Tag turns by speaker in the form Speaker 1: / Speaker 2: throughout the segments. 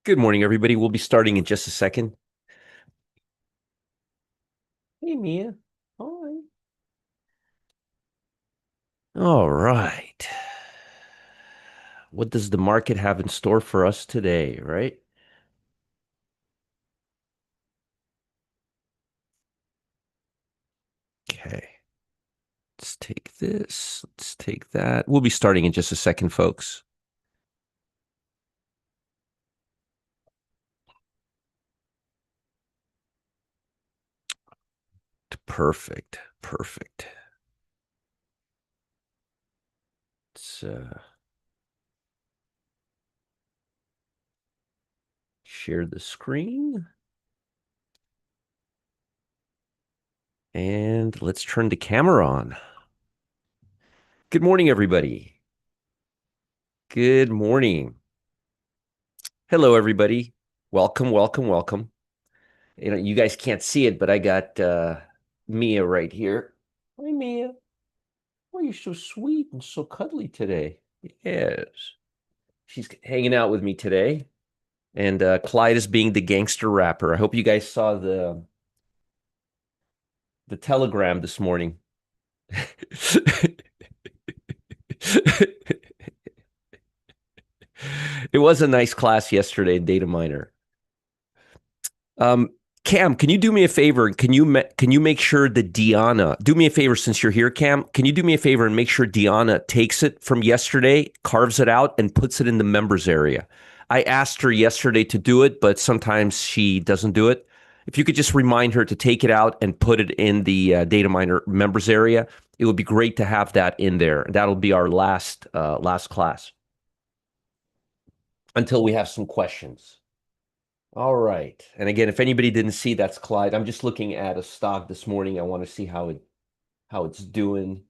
Speaker 1: Good morning, everybody. We'll be starting in just a second. Hey, Mia. Hi. All right. What does the market have in store for us today, right? Okay. Let's take this. Let's take that. We'll be starting in just a second, folks. Perfect. Perfect. Let's share the screen. And let's turn the camera on. Good morning, everybody. Good morning. Hello, everybody. Welcome, welcome, welcome. You guys can't see it, but I got Mia right here. Hi, Mia. Why are you so sweet and so cuddly today? Yes. She's hanging out with me today. And Clyde is being the gangster rapper. I hope you guys saw the telegram this morning. It was a nice class yesterday in Data Miner. Cam, can you do me a favor? Can you make sure that Deanna, do me a favor since you're here, Cam? Can you do me a favor and make sure Deanna takes it from yesterday, carves it out, and puts it in the members area? I asked her yesterday to do it, but sometimes she doesn't do it. If you could just remind her to take it out and put it in the Data Miner members area, it would be great to have that in there. That'll be our last class until we have some questions. All right. And again, if anybody didn't see, that's Clyde. I'm just looking at a stock this morning. I want to see how it's doing.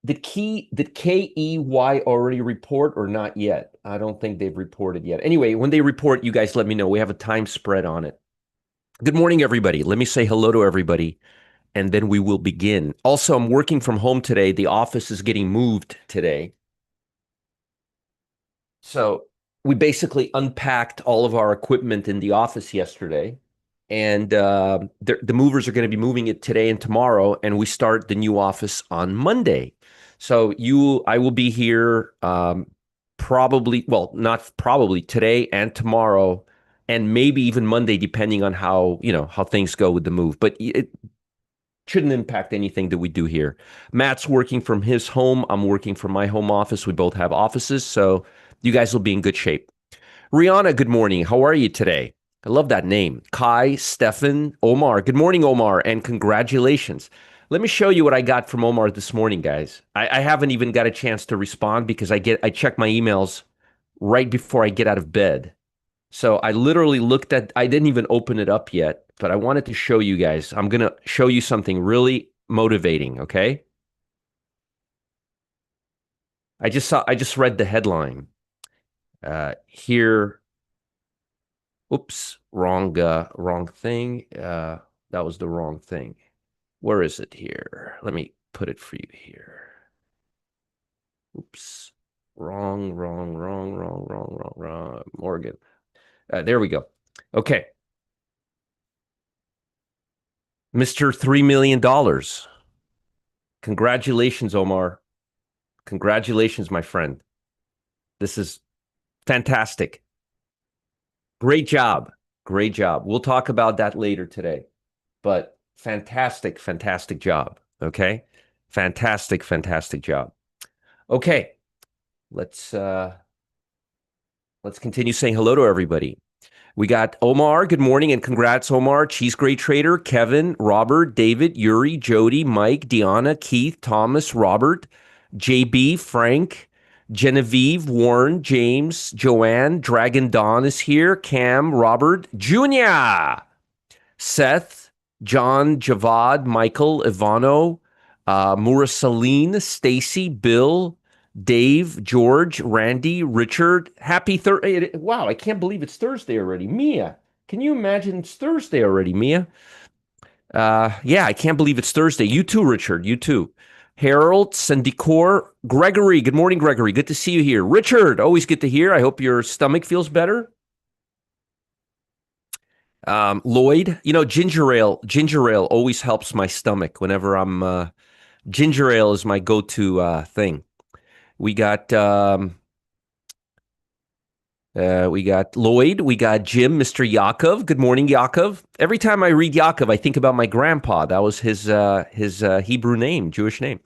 Speaker 1: Did KEY already report or not yet? I don't think they've reported yet. Anyway, when they report, you guys let me know. We have a time spread on it. Good morning, everybody. Let me say hello to everybody, and then we will begin. Also, I'm working from home today. The office is getting moved today. So we basically unpacked all of our equipment in the office yesterday, and the movers are going to be moving it today and tomorrow, and we start the new office on Monday. So I will be here probably, well, not probably today and tomorrow, and maybe even Monday, depending on how things go with the move. But it shouldn't impact anything that we do here. Matt's working from his home. I'm working from my home office. We both have offices, so you guys will be in good shape. Rihanna, good morning. How are you today? I love that name. Kai, Stefan, Omar. Good morning, Omar, and congratulations. Let me show you what I got from Omar this morning, guys. I haven't even got a chance to respond because I check my emails right before I get out of bed. So I literally I didn't even open it up yet, but I wanted to show you guys. I'm going to show you something really motivating, okay? I just read the headline. Here, oops, wrong thing. That was the wrong thing. Where is it here? Let me put it for you here. Oops, wrong. Morgan. There we go. Okay. Mr. $3 million. Congratulations, Omar. Congratulations, my friend. This is fantastic. Great job. Great job. We'll talk about that later today. But fantastic job. Okay? Fantastic job. Okay. Let's continue saying hello to everybody. We got Omar. Good morning and congrats, Omar. Cheese Great Trader, Kevin, Robert, David, Yuri, Jody, Mike, Deanna, Keith, Thomas, Robert, JB, Frank, Genevieve, Warren, James, Joanne, Dragon Dawn is here, Cam, Robert, Junior, Seth, John, Javad, Michael, Ivano, Murasaline, Stacy, Bill, Dave, George, Randy, Richard. Happy Thursday. Wow, I can't believe it's Thursday already. Mia, can you imagine it's Thursday already, Mia? Yeah, I can't believe it's Thursday. You too, Richard. You too. Harold, Sandicor, Gregory. Good morning, Gregory. Good to see you here. Richard, always good to hear. I hope your stomach feels better. Lloyd, ginger ale always helps my stomach whenever ginger ale is my go-to thing. We got we got Lloyd, we got Jim, Mr. Yaakov. Good morning, Yaakov. Every time I read Yaakov, I think about my grandpa. That was his Hebrew name, Jewish name.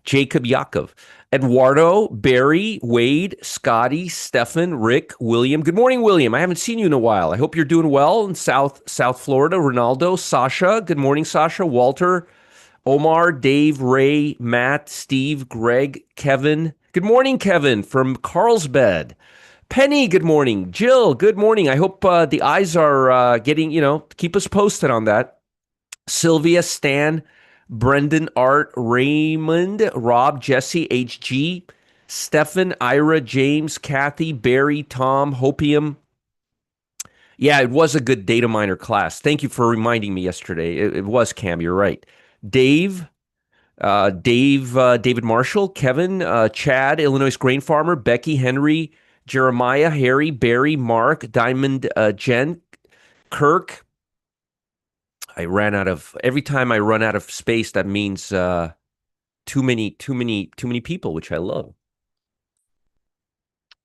Speaker 1: Jacob Yaakov. Eduardo, Barry, Wade, Scotty, Stefan, Rick, William. Good morning, William. I haven't seen you in a while. I hope you're doing well in South Florida. Ronaldo, Sasha. Good morning, Sasha. Walter, Omar, Dave, Ray, Matt, Steve, Greg, Kevin. Good morning, Kevin from Carlsbad. Penny, good morning. Jill, good morning. I hope the eyes are getting, keep us posted on that. Sylvia, Stan, Brendan, Art, Raymond, Rob, Jesse, HG, Stefan, Ira, James, Kathy, Barry, Tom, Hopium. Yeah, it was a good data miner class. Thank you for reminding me yesterday. It was Cam, you're right. Dave, David Marshall, Kevin, Chad, Illinois grain farmer, Becky, Henry, Jeremiah, Harry, Barry, Mark, Diamond, Jen, Kirk. I ran out of every time I run out of space. That means too many people, which I love.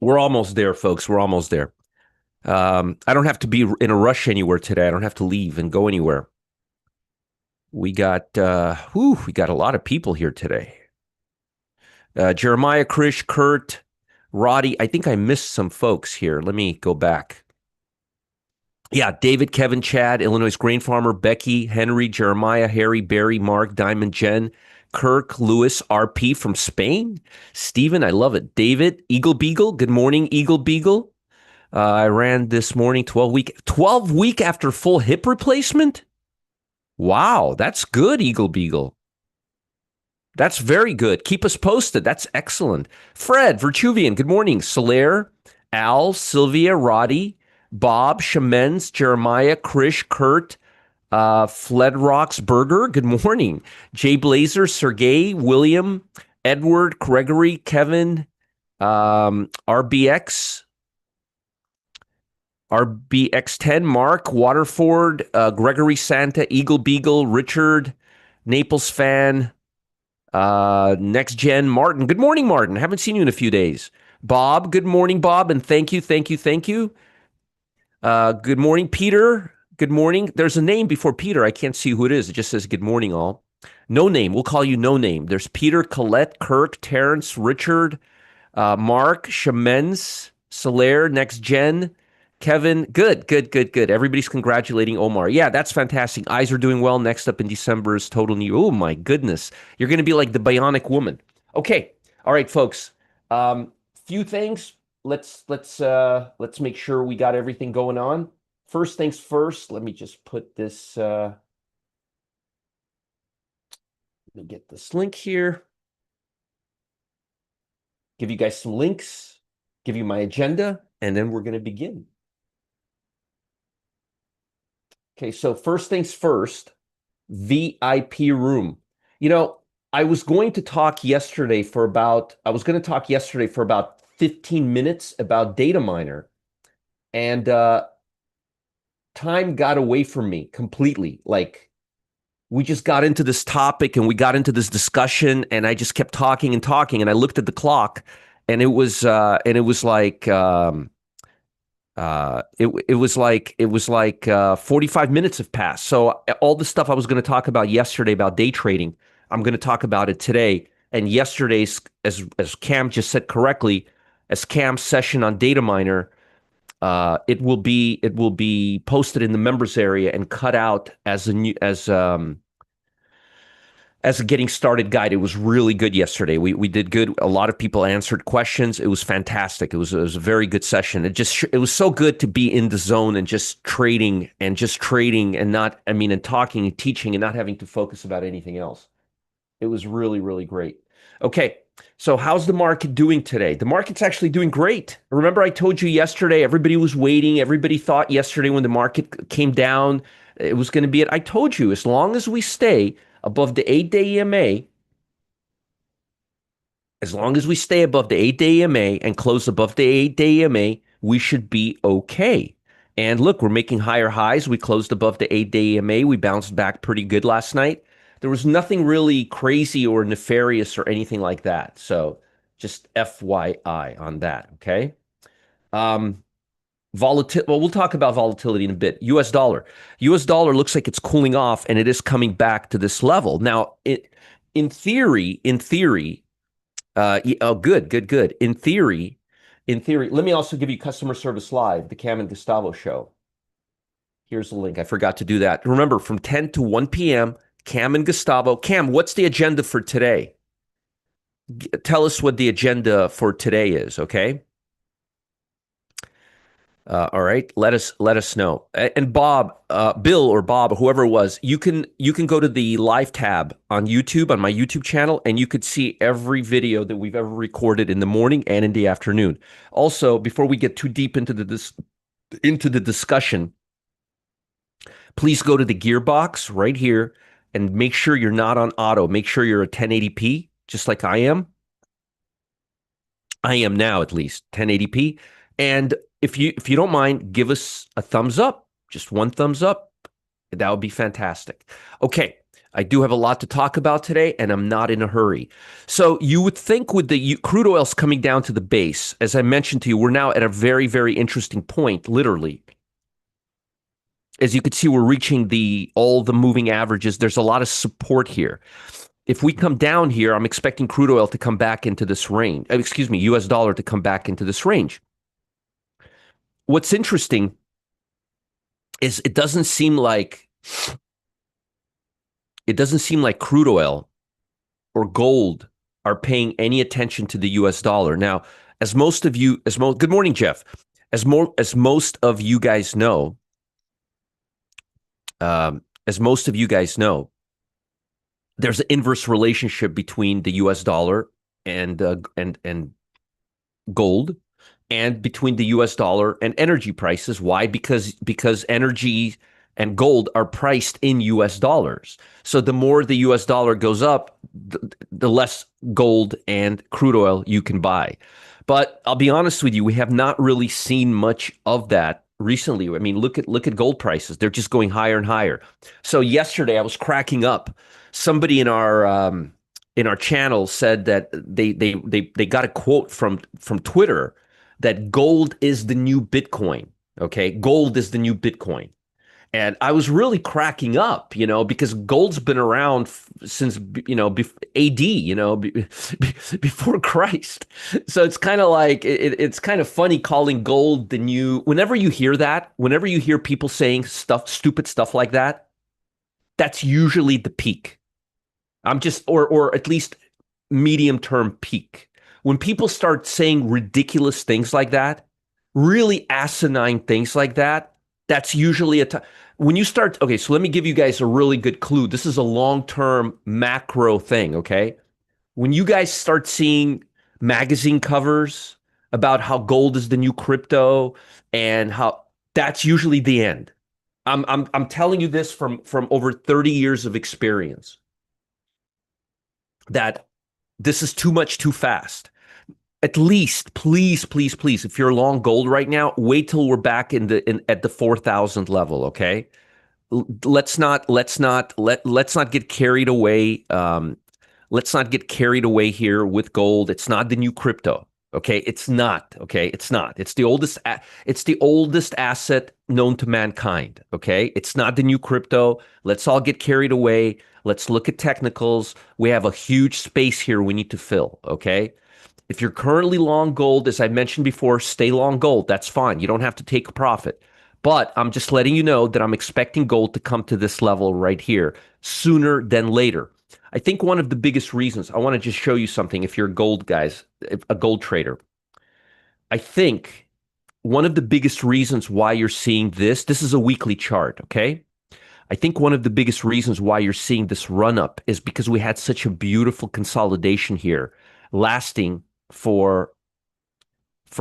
Speaker 1: We're almost there, folks. We're almost there. I don't have to be in a rush anywhere today. I don't have to leave and go anywhere. We got a lot of people here today. Jeremiah, Krish, Kurt, Roddy. I think I missed some folks here. Let me go back. Yeah, David, Kevin, Chad, Illinois grain farmer, Becky, Henry, Jeremiah, Harry, Barry, Mark, Diamond, Jen, Kirk, Lewis, RP from Spain. Steven, I love it. David, Eagle Beagle. Good morning, Eagle Beagle. I ran this morning 12 week after full hip replacement. Wow, that's good, Eagle Beagle. That's very good. Keep us posted. That's excellent. Fred, Virtuvian, good morning. Solaire, Al, Sylvia, Roddy, Bob, Shamens, Jeremiah, Krish, Kurt, Fledrocks Burger, good morning. Jay Blazer, Sergey, William, Edward, Gregory, Kevin, RBX, RBX10, Mark, Waterford, Gregory Santa, Eagle Beagle, Richard, Naples fan, Next Gen, Martin. Good morning, Martin. Haven't seen you in a few days. Bob, good morning, Bob, and thank you, thank you, thank you. Good morning, Peter. Good morning. There's a name before Peter. I can't see who it is. It just says good morning, all. No name. We'll call you no name. There's Peter, Colette, Kirk, Terrence, Richard, Mark, Shamens, Solaire, Next Gen, Kevin. Good, good, good, good. Everybody's congratulating Omar. Yeah, that's fantastic. Eyes are doing well. Next up in December is Total New. Oh, my goodness. You're going to be like the bionic woman. Okay. All right, folks. Few things. Let's make sure we got everything going on. First things first, let me just put this let me get this link here. Give you guys some links, give you my agenda, and then we're going to begin. Okay, so first things first, VIP room. I was going to talk yesterday for about 15 minutes about data miner, and time got away from me completely. Like, we just got into this topic and we got into this discussion, and I just kept talking and talking, and I looked at the clock, and it was like 45 minutes have passed. So all the stuff I was going to talk about yesterday about day trading, I'm going to talk about it today. And yesterday's, as Cam just said correctly, as Cam's session on data miner, it will be posted in the members area and cut out as a getting started guide. It was really good yesterday. We did good. A lot of people answered questions. It was fantastic. It was a very good session. It was so good to be in the zone and just trading and not, and talking and teaching and not having to focus about anything else. It was really, really great. Okay. So how's the market doing today? The market's actually doing great. Remember I told you yesterday, everybody was waiting. Everybody thought yesterday when the market came down, it was going to be it. I told you, as long as we stay above the 8-day EMA, and close above the 8-day EMA, we should be okay. And look, we're making higher highs. We closed above the 8-day EMA. We bounced back pretty good last night. There was nothing really crazy or nefarious or anything like that. So just FYI on that, okay? Um, Volatility. Well, we'll talk about volatility in a bit. U.S. dollar. U.S. dollar looks like it's cooling off, and it is coming back to this level. Now, in theory, oh, good, good, good. In theory, let me also give you customer service live, the Cam and Gustavo show. Here's the link. I forgot to do that. Remember, from 10 to 1 p.m., Cam and Gustavo. Cam, what's the agenda for today? Tell us what the agenda for today is, okay? All right, let us know. And Bob, Bill or Bob, whoever it was, you can go to the live tab on YouTube on my YouTube channel, and you could see every video that we've ever recorded in the morning and in the afternoon. Also, before we get too deep into the discussion, please go to the gearbox right here and make sure you're not on auto. Make sure you're at 1080p, just like I am. I am now, at least 1080p. And if you don't mind, give us a thumbs up, just one thumbs up. That would be fantastic. Okay, I do have a lot to talk about today, and I'm not in a hurry. So you would think with the crude oils coming down to the base, as I mentioned to you, we're now at a very, very interesting point, literally. As you can see, we're reaching all the moving averages. There's a lot of support here. If we come down here, I'm expecting crude oil to come back into this range. Excuse me, US dollar to come back into this range. What's interesting is it doesn't seem like crude oil or gold are paying any attention to the US dollar. Now, good morning, Jeff. As most of you guys know, there's an inverse relationship between the US dollar and gold, and between the US dollar and energy prices. Why? Because energy and gold are priced in US dollars. So the more the US dollar goes up, the less gold and crude oil you can buy. But I'll be honest with you, we have not really seen much of that recently. I mean, look at gold prices. They're just going higher and higher. So yesterday I was cracking up. Somebody in our channel said that they got a quote from Twitter that gold is the new Bitcoin. Okay, gold is the new Bitcoin. And I was really cracking up, because gold's been around since, AD, before Christ. So it's kind of like, it's kind of funny calling gold the new, whenever you hear people saying stupid stuff like that, that's usually the peak. Or at least medium term peak. When people start saying ridiculous things like that, really asinine things like that, that's usually a time. When you start, okay, so let me give you guys a really good clue. This is a long-term macro thing, okay? When you guys start seeing magazine covers about how gold is the new crypto and how that's usually the end. I'm telling you this from over 30 years of experience, that this is too much too fast. At least, please, please, please, if you're long gold right now, wait till we're back at the 4,000 level, okay? Let's not get carried away. Let's not get carried away here with gold. It's not the new crypto, okay? It's not, okay? It's not. It's the oldest asset known to mankind, okay? It's not the new crypto. Let's all get carried away. Let's look at technicals. We have a huge space here we need to fill, okay? If you're currently long gold, as I mentioned before, stay long gold. That's fine. You don't have to take a profit. But I'm just letting you know that I'm expecting gold to come to this level right here sooner than later. I think one of the biggest reasons, I want to just show you something if you're gold guys, a gold trader. I think one of the biggest reasons why you're seeing this is a weekly chart, okay? I think one of the biggest reasons why you're seeing this run up is because we had such a beautiful consolidation here, lasting from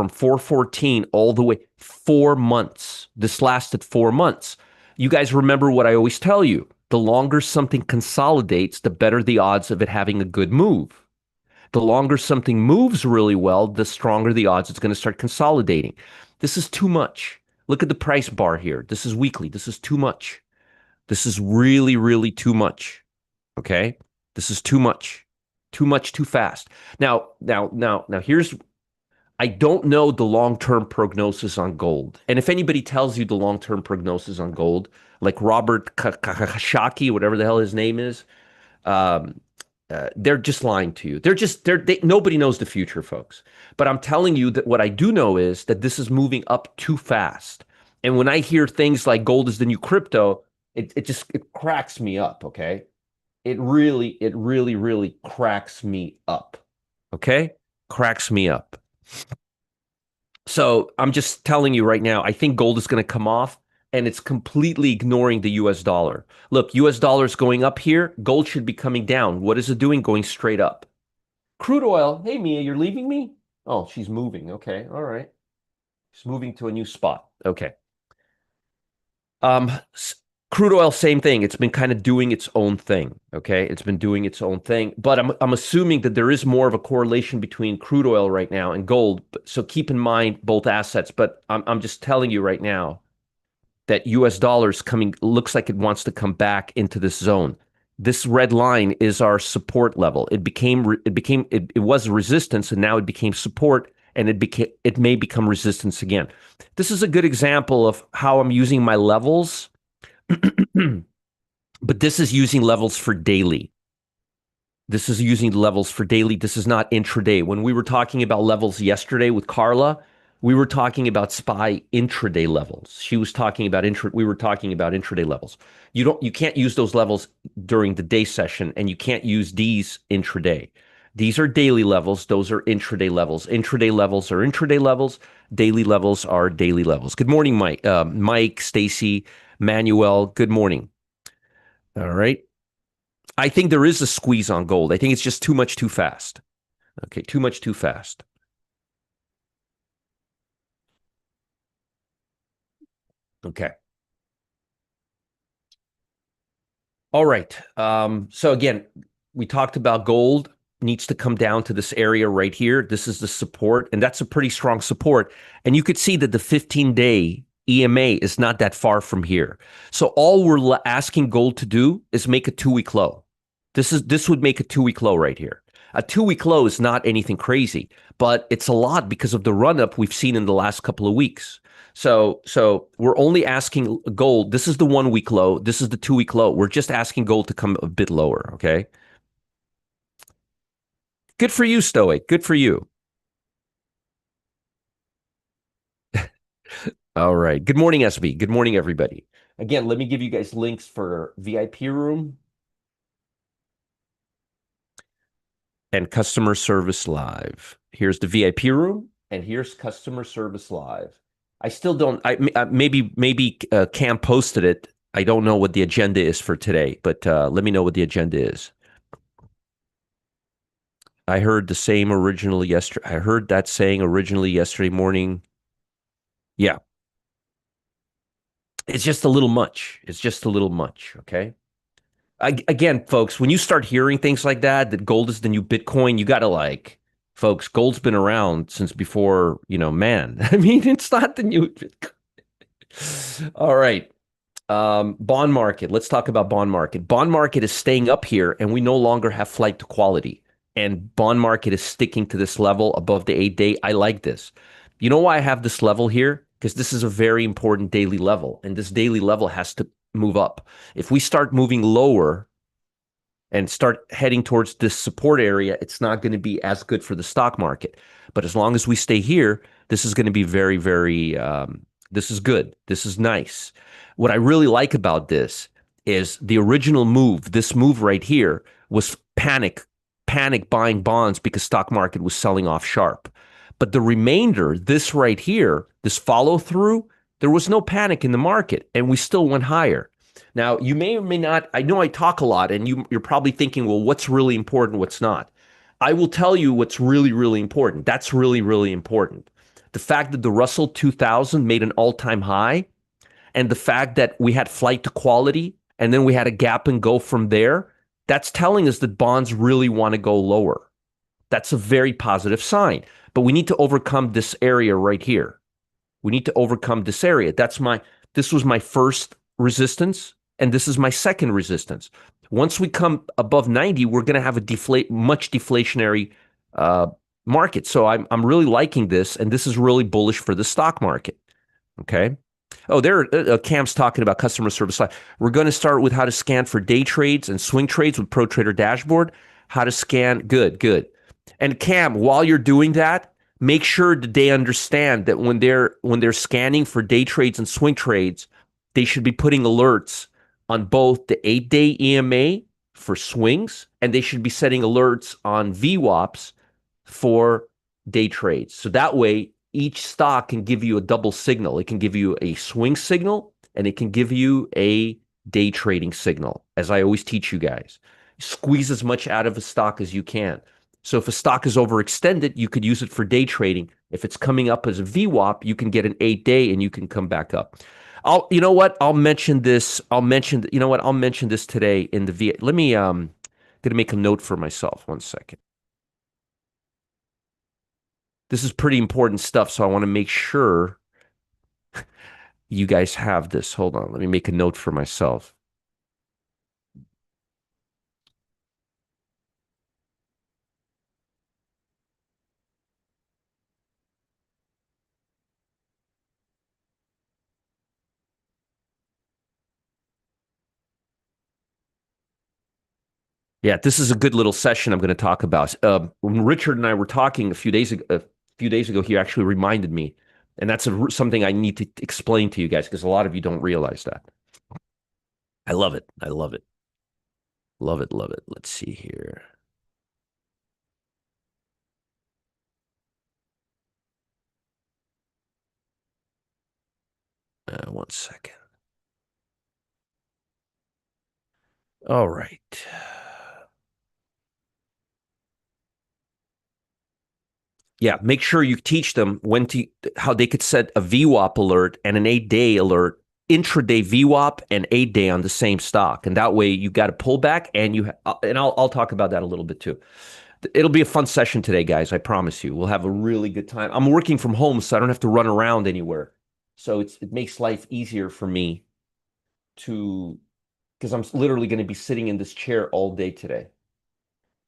Speaker 1: 414 all the way 4 months. This lasted 4 months. You guys remember what I always tell you. The longer something consolidates, the better the odds of it having a good move. The longer something moves really well, the stronger the odds it's going to start consolidating. This is too much. Look at the price bar here. This is weekly. This is too much. This is really, really too much. Okay? This is too much. Too much, too fast. Now, here's I don't know the long-term prognosis on gold. And if anybody tells you the long-term prognosis on gold, like Robert Kashaki, whatever the hell his name is, um, they're just lying to you. Nobody knows the future, folks. But I'm telling you that what I do know is that this is moving up too fast. And when I hear things like gold is the new crypto, it cracks me up, okay? It really cracks me up. Okay? Cracks me up. So I'm just telling you right now, I think gold is going to come off and it's completely ignoring the US dollar. Look, US dollar is going up here. Gold should be coming down. What is it doing? Going straight up. Crude oil. Hey, Mia, you're leaving me? Oh, she's moving. Okay. All right. She's moving to a new spot. Okay. Um, Crude oil, same thing. It's been kind of doing its own thing. Okay, it's been doing its own thing. But I'm assuming that there is more of a correlation between crude oil right now and gold. So keep in mind both assets. But I'm just telling you right now that U.S. dollars coming looks like it wants to come back into this zone. This red line is our support level. It was resistance, and now it became support, and it may become resistance again. This is a good example of how I'm using my levels, but this is using levels for daily. This is using levels for daily. This is not intraday. When we were talking about levels yesterday with Carla, we were talking about SPY intraday levels. She was talking about we were talking about intraday levels. You can't use those levels during the day session, and you can't use these intraday. These are daily levels. Those are intraday levels. Intraday levels are intraday levels. Daily levels are daily levels. Good morning, Mike, Mike, Stacy, Manuel. Good morning. All right. I think there is a squeeze on gold. I think it's just too much too fast. Okay, too much too fast. Okay. All right. So again, we talked about gold needs to come down to this area right here. This is the support, and that's a pretty strong support. And you could see that the 15-day EMA is not that far from here. So all we're asking gold to do is make a 2-week low. This would make a 2-week low right here. A 2-week low is not anything crazy, but it's a lot because of the run up we've seen in the last couple of weeks. So we're only asking gold. This is the 1-week low. This is the 2-week low. We're just asking gold to come a bit lower. Okay. Good for you, Stoic. Good for you. All right. Good morning, SB. Good morning, everybody. Again, let me give you guys links for VIP room and customer service live. Here's the VIP room, and here's customer service live. I still don't. Maybe Cam posted it. I don't know what the agenda is for today, but let me know what the agenda is. I heard the same originally yesterday. I heard that saying originally yesterday morning. Yeah, it's just a little much. It's just a little much. Okay. Again, folks, when you start hearing things like that gold is the new Bitcoin, you got to folks, gold's been around since before, man. I mean, it's not the new Bitcoin. All right. Bond market. Let's talk about bond market. Bond market is staying up here, and we no longer have flight to quality. And bond market is sticking to this level above the 8-day. I like this. You know why I have this level here? Because this is a very important daily level, and this daily level has to move up. If we start moving lower and start heading towards this support area, it's not going to be as good for the stock market. But as long as we stay here, this is going to be very, very, this is good. This is nice. What I really like about this is the original move, this move right here was panic buying bonds because stock market was selling off sharp. But the remainder, this right here, this follow through, there was no panic in the market and we still went higher. Now, you may or may not, I know I talk a lot and you're probably thinking, well, what's really important, what's not? I will tell you what's really, really important. That's really, really important. The fact that the Russell 2000 made an all-time high and the fact that we had flight to quality and then we had a gap and go from there, that's telling us that bonds really want to go lower. That's a very positive sign. But we need to overcome this area right here. We need to overcome this area. This was my first resistance, and this is my second resistance. Once we come above 90, we're going to have a much deflationary uh, market. So I'm really liking this, and this is really bullish for the stock market. Okay. Oh, Cam's talking about customer service. We're going to start with how to scan for day trades and swing trades with Pro Trader Dashboard. How to scan. Good, good. And Cam, while you're doing that, make sure that they understand that when they're scanning for day trades and swing trades, they should be putting alerts on both the 8-day EMA for swings, and they should be setting alerts on VWAPs for day trades. So that way, each stock can give you a double signal. It can give you a swing signal and it can give you a day trading signal, as I always teach you guys. Squeeze as much out of a stock as you can. So if a stock is overextended, you could use it for day trading. If it's coming up as a VWAP, you can get an 8-day and you can come back up. You know what? I'll mention this. I'll mention this today in the V. Let me gonna make a note for myself. 1 second. This is pretty important stuff, so I want to make sure you guys have this. Hold on. Let me make a note for myself. Yeah, this is a good little session I'm going to talk about. When Richard and I were talking a few days ago, he actually reminded me, and that's something I need to explain to you guys because a lot of you don't realize that. I love it. I love it. Love it. Love it. Let's see here. 1 second. All right. Yeah, make sure you teach them how they could set a VWAP alert and an 8-day alert, intraday VWAP and 8-day on the same stock, and that way you got a pullback, and I'll talk about that a little bit too. It'll be a fun session today, guys. I promise you. We'll have a really good time. I'm working from home, so I don't have to run around anywhere. So it makes life easier for me to because I'm literally going to be sitting in this chair all day today.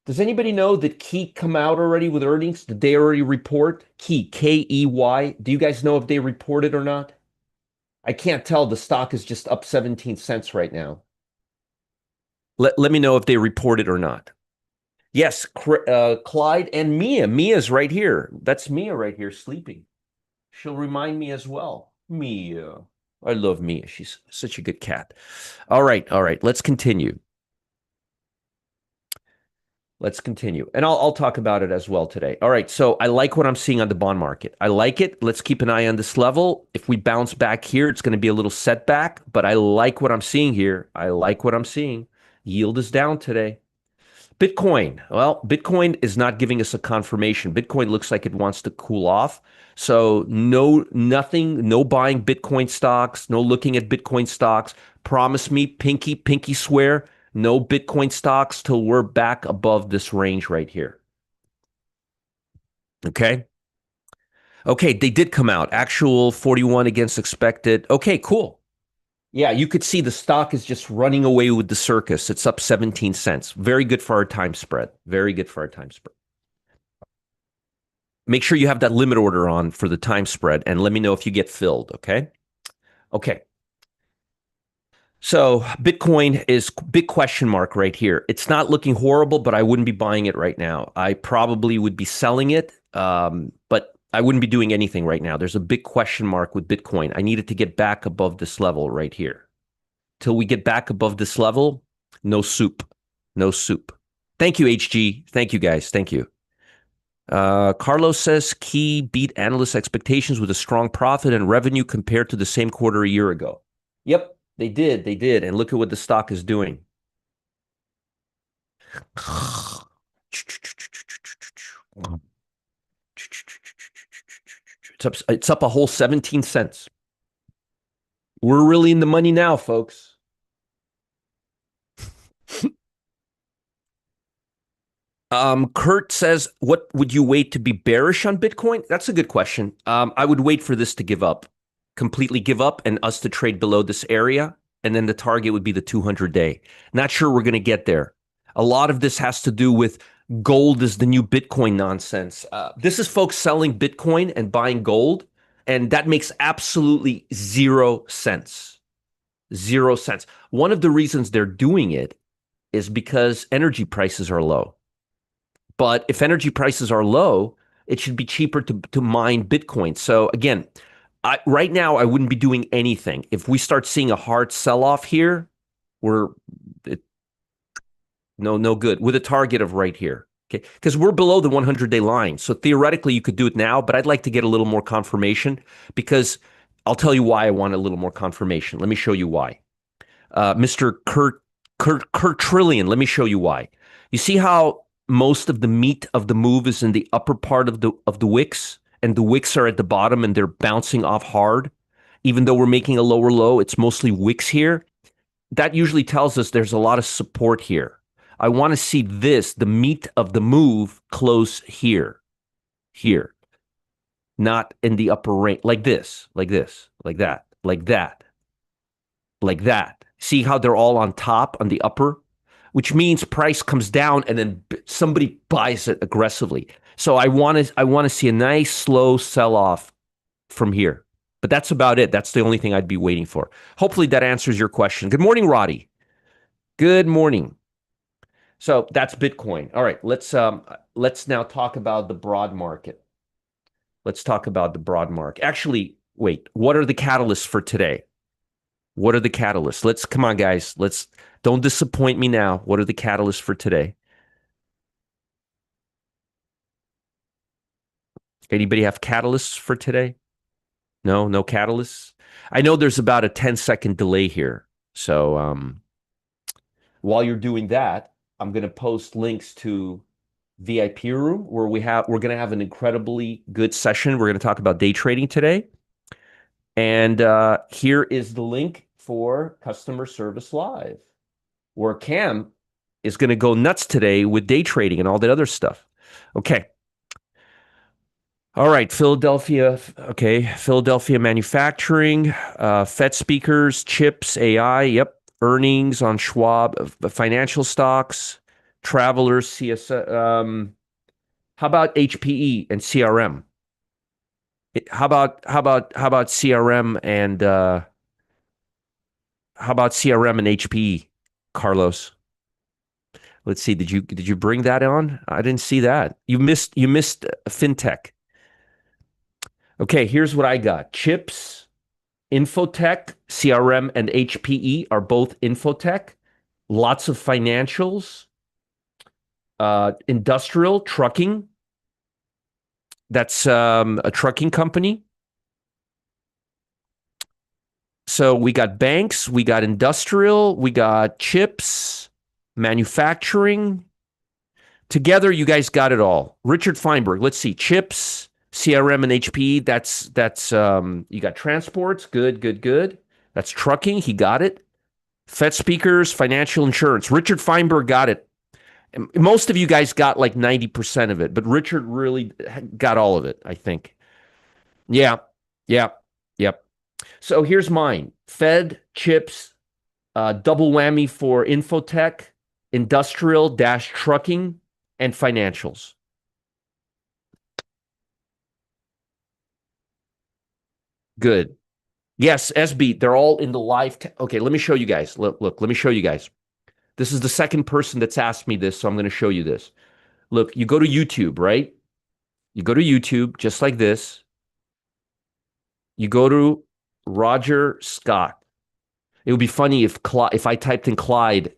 Speaker 1: Does anybody know that Key come out already with earnings? Did they already report? Key, Key. Do you guys know if they reported or not? I can't tell. The stock is just up 17 cents right now. Let me know if they reported or not. Yes, Clyde and Mia. Mia's right here. That's Mia right here sleeping. She'll remind me as well. Mia. I love Mia. She's such a good cat. All right, all right. Let's continue. Let's continue. And I'll talk about it as well today. All right. So I like what I'm seeing on the bond market. I like it. Let's keep an eye on this level. If we bounce back here, it's going to be a little setback, but I like what I'm seeing here. I like what I'm seeing. Yield is down today. Bitcoin. Well, Bitcoin is not giving us a confirmation. Bitcoin looks like it wants to cool off. So nothing, no buying Bitcoin stocks, no looking at Bitcoin stocks. Promise me, pinky swear, no Bitcoin stocks till we're back above this range right here. Okay. Okay, they did come out. Actual 41 against expected. Okay, cool. Yeah, you could see the stock is just running away with the circus. It's up 17 cents. Very good for our time spread. Very good for our time spread. Make sure you have that limit order on for the time spread and let me know if you get filled, okay? Okay. So Bitcoin is big question mark right here. It's not looking horrible, but I wouldn't be buying it right now. I probably would be selling it, but I wouldn't be doing anything right now. There's a big question mark with Bitcoin. I needed to get back above this level right here. Till we get back above this level, no soup. No soup. Thank you, HG. Thank you, guys. Thank you. Carlos says Key beat analyst expectations with a strong profit and revenue compared to the same quarter a year ago. Yep, they did. They did. And look at what the stock is doing. It's up a whole 17 cents. We're really in the money now, folks. Kurt says, what would you wait to be bearish on Bitcoin? That's a good question. I would wait for this to give up, completely give up, and us to trade below this area. And then the target would be the 200-day. Not sure we're going to get there. A lot of this has to do with gold is the new Bitcoin nonsense. This is folks selling Bitcoin and buying gold, and that makes absolutely 0 sense. 0 cents. One of the reasons they're doing it is because energy prices are low. But if energy prices are low, it should be cheaper to mine Bitcoin. So again, right now, I wouldn't be doing anything. If we start seeing a hard sell-off here, we're no good with a target of right here. Okay, because we're below the 100-day line. So theoretically, you could do it now, but I'd like to get a little more confirmation because I'll tell you why I want a little more confirmation. Let me show you why. Mr. Kurt Trillion, let me show you why. You see how most of the meat of the move is in the upper part of the wicks, and the wicks are at the bottom and they're bouncing off hard. Even though we're making a lower low, it's mostly wicks here. That usually tells us there's a lot of support here. I want to see this, the meat of the move, close here, not in the upper range, like this, like that, like that. See how they're all on top, on the upper? Which means price comes down and then somebody buys it aggressively. So I want to see a nice slow sell-off from here. But that's about it. That's the only thing I'd be waiting for. Hopefully that answers your question. Good morning, Roddy. Good morning. So that's Bitcoin. All right, let's now talk about the broad market. Let's talk about the broad market. Actually, wait, what are the catalysts for today? What are the catalysts? Come on, guys. Don't disappoint me now. What are the catalysts for today? Anybody have catalysts for today? No catalysts. I know there's about a 10-second delay here. So while you're doing that, I'm going to post links to VIP room where we're going to have an incredibly good session. We're going to talk about day trading today. And here is the link for Customer Service Live, where Cam is going to go nuts today with day trading and all that other stuff. Okay. All right, Philadelphia. Okay, Philadelphia manufacturing, Fed speakers, chips, AI. Yep, earnings on Schwab, financial stocks, travelers, CS. How about HPE and CRM? How about CRM and HPE, Carlos? Let's see. Did you bring that on? I didn't see that. You missed fintech. Okay, here's what I got. Chips, Infotech, CRM, and HPE are both Infotech. Lots of financials, industrial, trucking. That's a trucking company. So we got banks, we got industrial, we got chips, manufacturing. Together, you guys got it all. Richard Feinberg, let's see. Chips, CRM, and HPE. That's you got transports. Good. That's trucking. He got it. Fed speakers, financial insurance. Richard Feinberg got it. Most of you guys got like 90% of it, but Richard really got all of it, I think. Yeah. So here's mine. Fed, chips, double whammy for Infotech, industrial - trucking, and financials. Good. Yes, SB, they're all in the live. Okay, let me show you guys. Look, let me show you guys. This is the second person that's asked me this, so I'm going to show you this. Look, you go to YouTube, right? You go to YouTube, just like this. You go to Roger Scott. It would be funny if I typed in Clyde.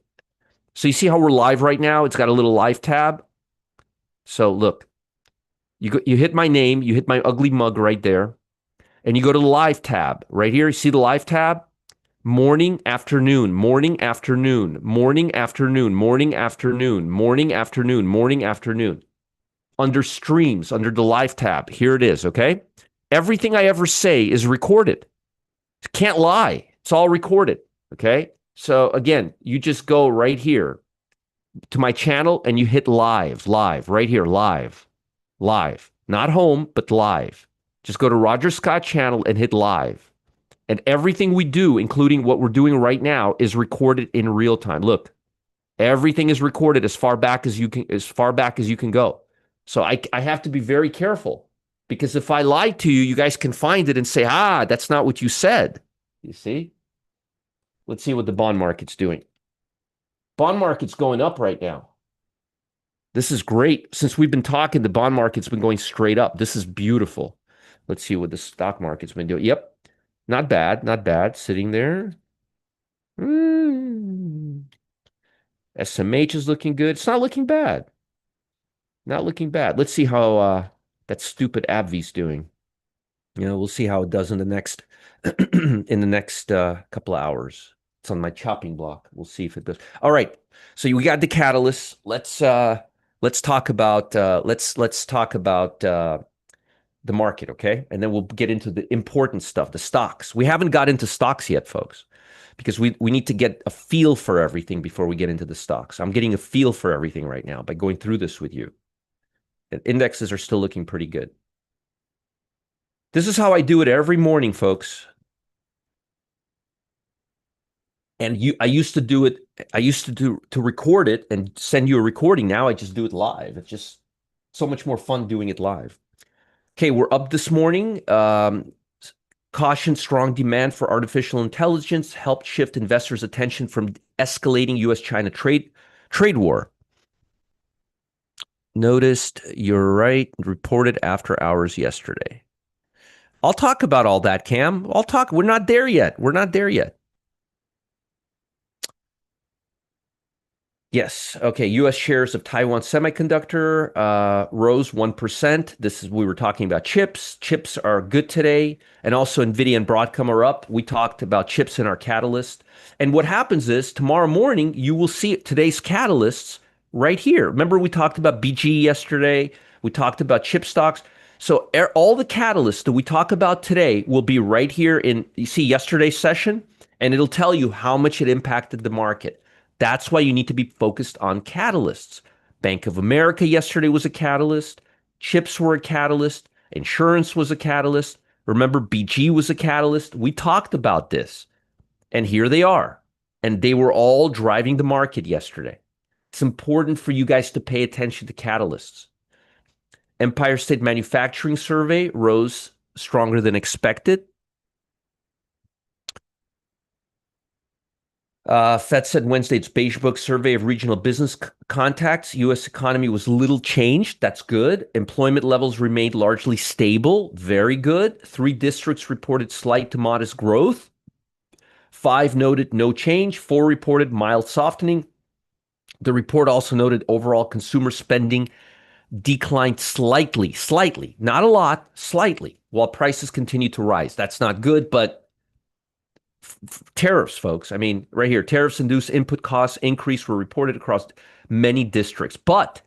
Speaker 1: So you see how we're live right now? It's got a little live tab. So look, you hit my name, you hit my ugly mug right there, and you go to the live tab right here. You see the live tab? Morning, afternoon, morning, afternoon, morning, afternoon, morning, afternoon, morning, afternoon, morning, afternoon. Under streams, under the live tab, here it is, okay? Everything I ever say is recorded. Can't lie. It's all recorded, okay? So again, you just go right here. to my channel and you hit live right here, live, not home, but live. Just go to Roger Scott channel and hit live. And everything we do, including what we're doing right now, is recorded in real time. Look, everything is recorded as far back as you can go. So I have to be very careful because if I lie to you, you guys can find it and say, that's not what you said. You see? Let's see what the bond market's doing. Bond market's going up right now. This is great. Since we've been talking, the bond market's been going straight up. This is beautiful. Let's see what the stock market's been doing. Yep. Not bad. Not bad. Sitting there. SMH is looking good. It's not looking bad. Not looking bad. Let's see how that stupid AbbVie's doing. We'll see how it does in the next in the next couple of hours. It's on my chopping block. We'll see if it does. All right. So we got the catalyst. Let's talk about let's talk about the market, okay? And then we'll get into the important stuff, the stocks. We haven't got into stocks yet, folks, because we need to get a feel for everything before we get into the stocks. I'm getting a feel for everything right now by going through this with you. And indexes are still looking pretty good. This is how I do it every morning, folks. And I used to do it. I used to record it and send you a recording. Now I just do it live. It's just so much more fun doing it live. Okay, we're up this morning. Caution, strong demand for artificial intelligence helped shift investors' attention from escalating U.S.-China trade war. Noticed, you're right, reported after hours yesterday. I'll talk about all that, Cam. We're not there yet. We're not there yet. Yes. Okay. U.S. shares of Taiwan Semiconductor rose 1%. We were talking about chips. Chips are good today. And also NVIDIA and Broadcom are up. We talked about chips in our catalyst. And what happens is tomorrow morning, you will see today's catalysts right here. Remember, we talked about BG yesterday. We talked about chip stocks. So all the catalysts that we talk about today will be right here you see yesterday's session, and it'll tell you how much it impacted the market. That's why you need to be focused on catalysts. Bank of America yesterday was a catalyst. Chips were a catalyst. Insurance was a catalyst. Remember, BG was a catalyst. We talked about this. And here they are. And they were all driving the market yesterday. It's important for you guys to pay attention to catalysts. Empire State Manufacturing Survey rose stronger than expected. Fed said Wednesday its Beige Book survey of regional business contacts. U.S. economy was little changed. That's good. Employment levels remained largely stable. Very good. 3 districts reported slight to modest growth. 5 noted no change. 4 reported mild softening. The report also noted overall consumer spending declined slightly, not a lot, slightly, while prices continue to rise. That's not good, but tariffs, folks. I mean, right here, tariffs-induced input costs increase were reported across many districts. But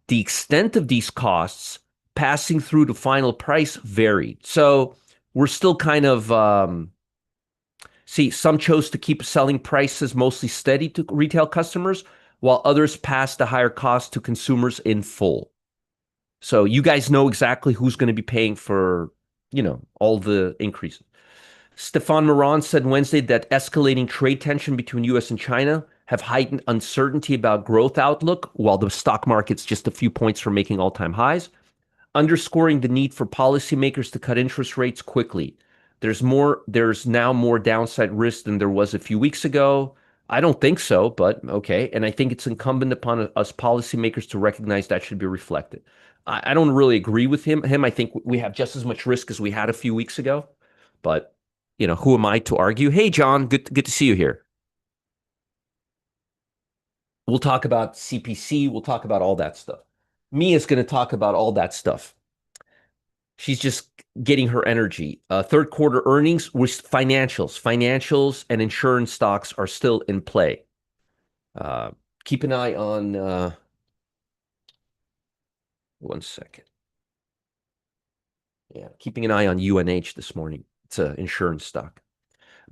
Speaker 1: the extent of these costs passing through to final price varied. So we're still kind of, some chose to keep selling prices mostly steady to retail customers, while others passed the higher cost to consumers in full. So you guys know exactly who's going to be paying for, all the increases. Stefan Moran said Wednesday that escalating trade tension between U.S. and China have heightened uncertainty about growth outlook, while the stock market's just a few points from making all-time highs, underscoring the need for policymakers to cut interest rates quickly. There's now more downside risk than there was a few weeks ago. I don't think so, but okay. And I think it's incumbent upon us policymakers to recognize that should be reflected. I don't really agree with him. I think we have just as much risk as we had a few weeks ago, but who am I to argue? Hey, John, good to see you here. We'll talk about CPC. We'll talk about all that stuff. Mia's going to talk about all that stuff. She's just getting her energy. Third quarter earnings with financials and insurance stocks are still in play. Keep an eye on, one second. Yeah, keeping an eye on UNH this morning. It's an insurance stock.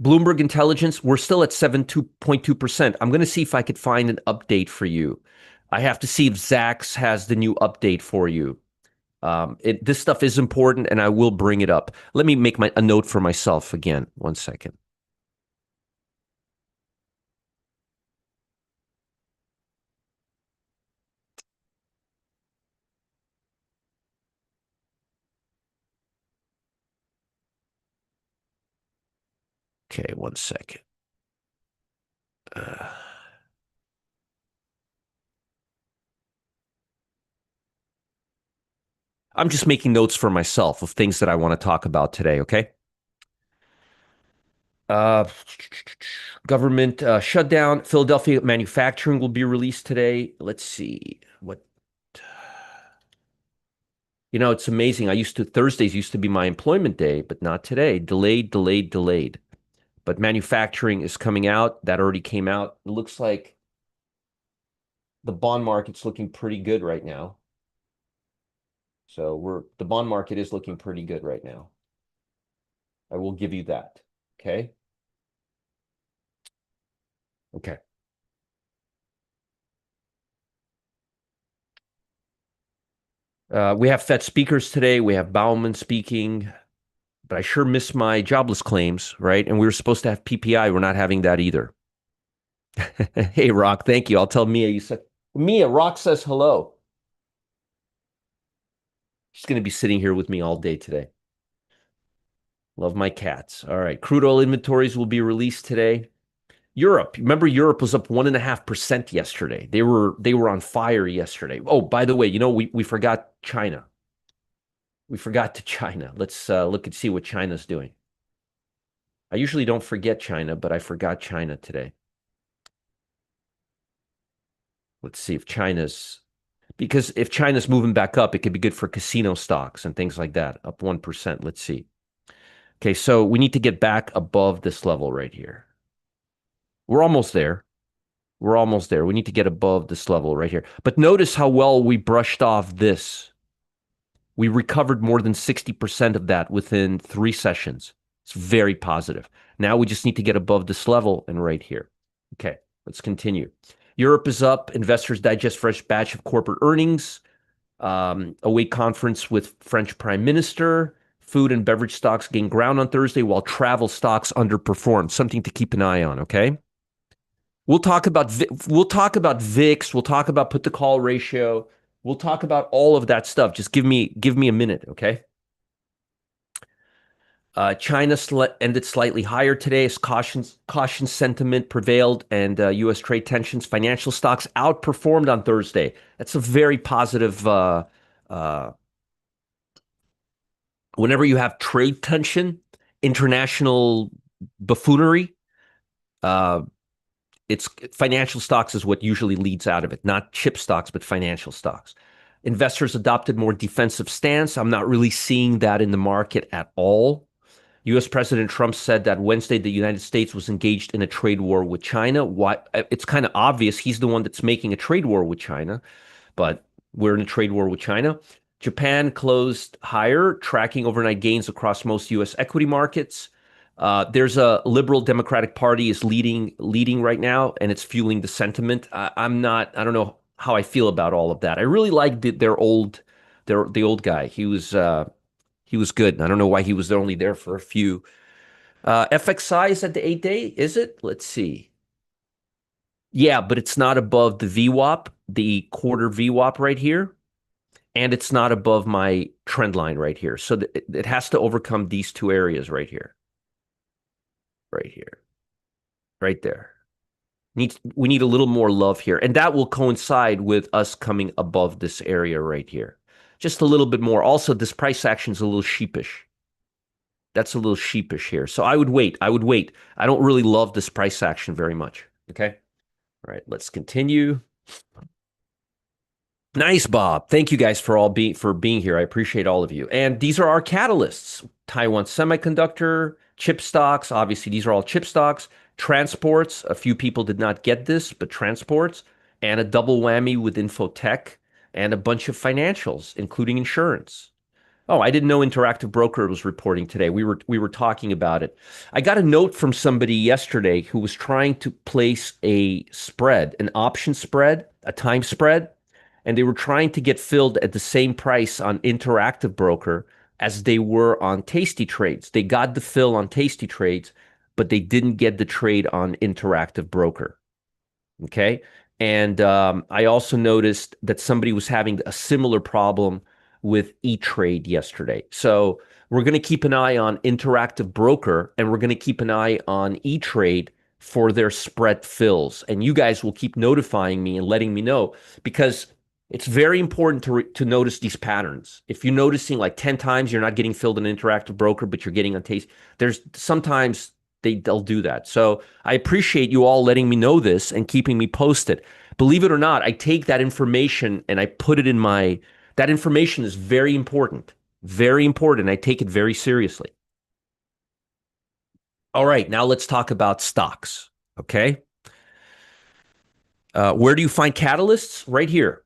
Speaker 1: Bloomberg Intelligence, we're still at 7.2%. I'm going to see if I could find an update for you. I have to see if Zacks has the new update for you. This stuff is important, and I will bring it up. Let me make a note for myself again. 1 second. Okay, 1 second. Uh, I'm just making notes for myself of things that I want to talk about today, okay? Uh, Government shutdown. Philadelphia manufacturing will be released today. Let's see what. It's amazing. Thursdays used to be my employment day, but not today. Delayed, delayed, delayed. But manufacturing is coming out. That already came out. It looks like the bond market's looking pretty good right now. So the bond market is looking pretty good right now. I will give you that. Okay. Okay. We have Fed speakers today. We have Bauman speaking, but I sure miss my jobless claims, right? And we were supposed to have PPI. We're not having that either. Hey, Rock, thank you. I'll tell Mia you said Mia, Rock says hello. She's going to be sitting here with me all day today. Love my cats. All right. Crude oil inventories will be released today. Europe. Remember, Europe was up 1.5% yesterday. They were on fire yesterday. Oh, by the way, we forgot China. We forgot to China. Let's look and see what China's doing. I usually don't forget China, but I forgot China today. Let's see if because if China's moving back up, it could be good for casino stocks and things like that. Up 1%. Let's see. Okay, so we need to get back above this level right here. We're almost there. We're almost there. We need to get above this level right here. But notice how well we brushed off this. We recovered more than 60% of that within 3 sessions. It's very positive. Now we just need to get above this level and right here. Okay, let's continue. Europe is up. Investors digest fresh batch of corporate earnings. Await conference with French Prime Minister. Food and beverage stocks gain ground on Thursday while travel stocks underperformed. Something to keep an eye on, okay? We'll talk about VIX. We'll talk about put to call ratio. We'll talk about all of that stuff. Just give me a minute, okay? China ended slightly higher today as caution sentiment prevailed and U.S. trade tensions. Financial stocks outperformed on Thursday. That's a very positive. Whenever you have trade tension, international buffoonery, uh, it's financial stocks is what usually leads out of it, not chip stocks, but financial stocks. Investors adopted more defensive stance. I'm not really seeing that in the market at all. U.S. President Trump said that Wednesday the United States was engaged in a trade war with China. Why? It's kind of obvious he's the one that's making a trade war with China, but we're in a trade war with China. Japan closed higher, tracking overnight gains across most U.S. equity markets. There's a liberal Democratic Party is leading right now, and it's fueling the sentiment. I don't know how I feel about all of that. I really like the old guy. He was good. I don't know why he was only there for a few. FXI is at the 8-day, is it? Let's see. Yeah, but it's not above the VWAP, the quarter VWAP right here. And it's not above my trend line right here. So it has to overcome these two areas right here. Right here. Right there. We need a little more love here. And that will coincide with us coming above this area right here. Just a little bit more. Also, this price action is a little sheepish. That's a little sheepish here. So I would wait. I don't really love this price action very much. Okay. All right. Let's continue. Nice, Bob. Thank you guys for being here. I appreciate all of you. And these are our catalysts. Taiwan Semiconductor, chip stocks. Obviously, these are all chip stocks. Transports. A few people did not get this, but transports. And a double whammy with Infotech and a bunch of financials, including insurance. Oh, I didn't know Interactive Broker was reporting today. We were talking about it. I got a note from somebody yesterday who was trying to place a spread, an option spread, a time spread, and they were trying to get filled at the same price on Interactive Broker as they were on Tasty Trades. They got the fill on Tasty Trades, but they didn't get the trade on Interactive Broker. Okay. And I also noticed that somebody was having a similar problem with E-Trade yesterday. So we're going to keep an eye on Interactive Broker and we're going to keep an eye on E-Trade for their spread fills. And you guys will keep notifying me and letting me know because it's very important to notice these patterns. If you're noticing like 10 times you're not getting filled in Interactive Broker, but you're getting on Taste, there's sometimes they'll do that. So I appreciate you all letting me know this and keeping me posted. Believe it or not, I take that information and I put it in my, that information is very important. Very important. I take it very seriously. All right, now let's talk about stocks. Okay. Where do you find catalysts? Right here.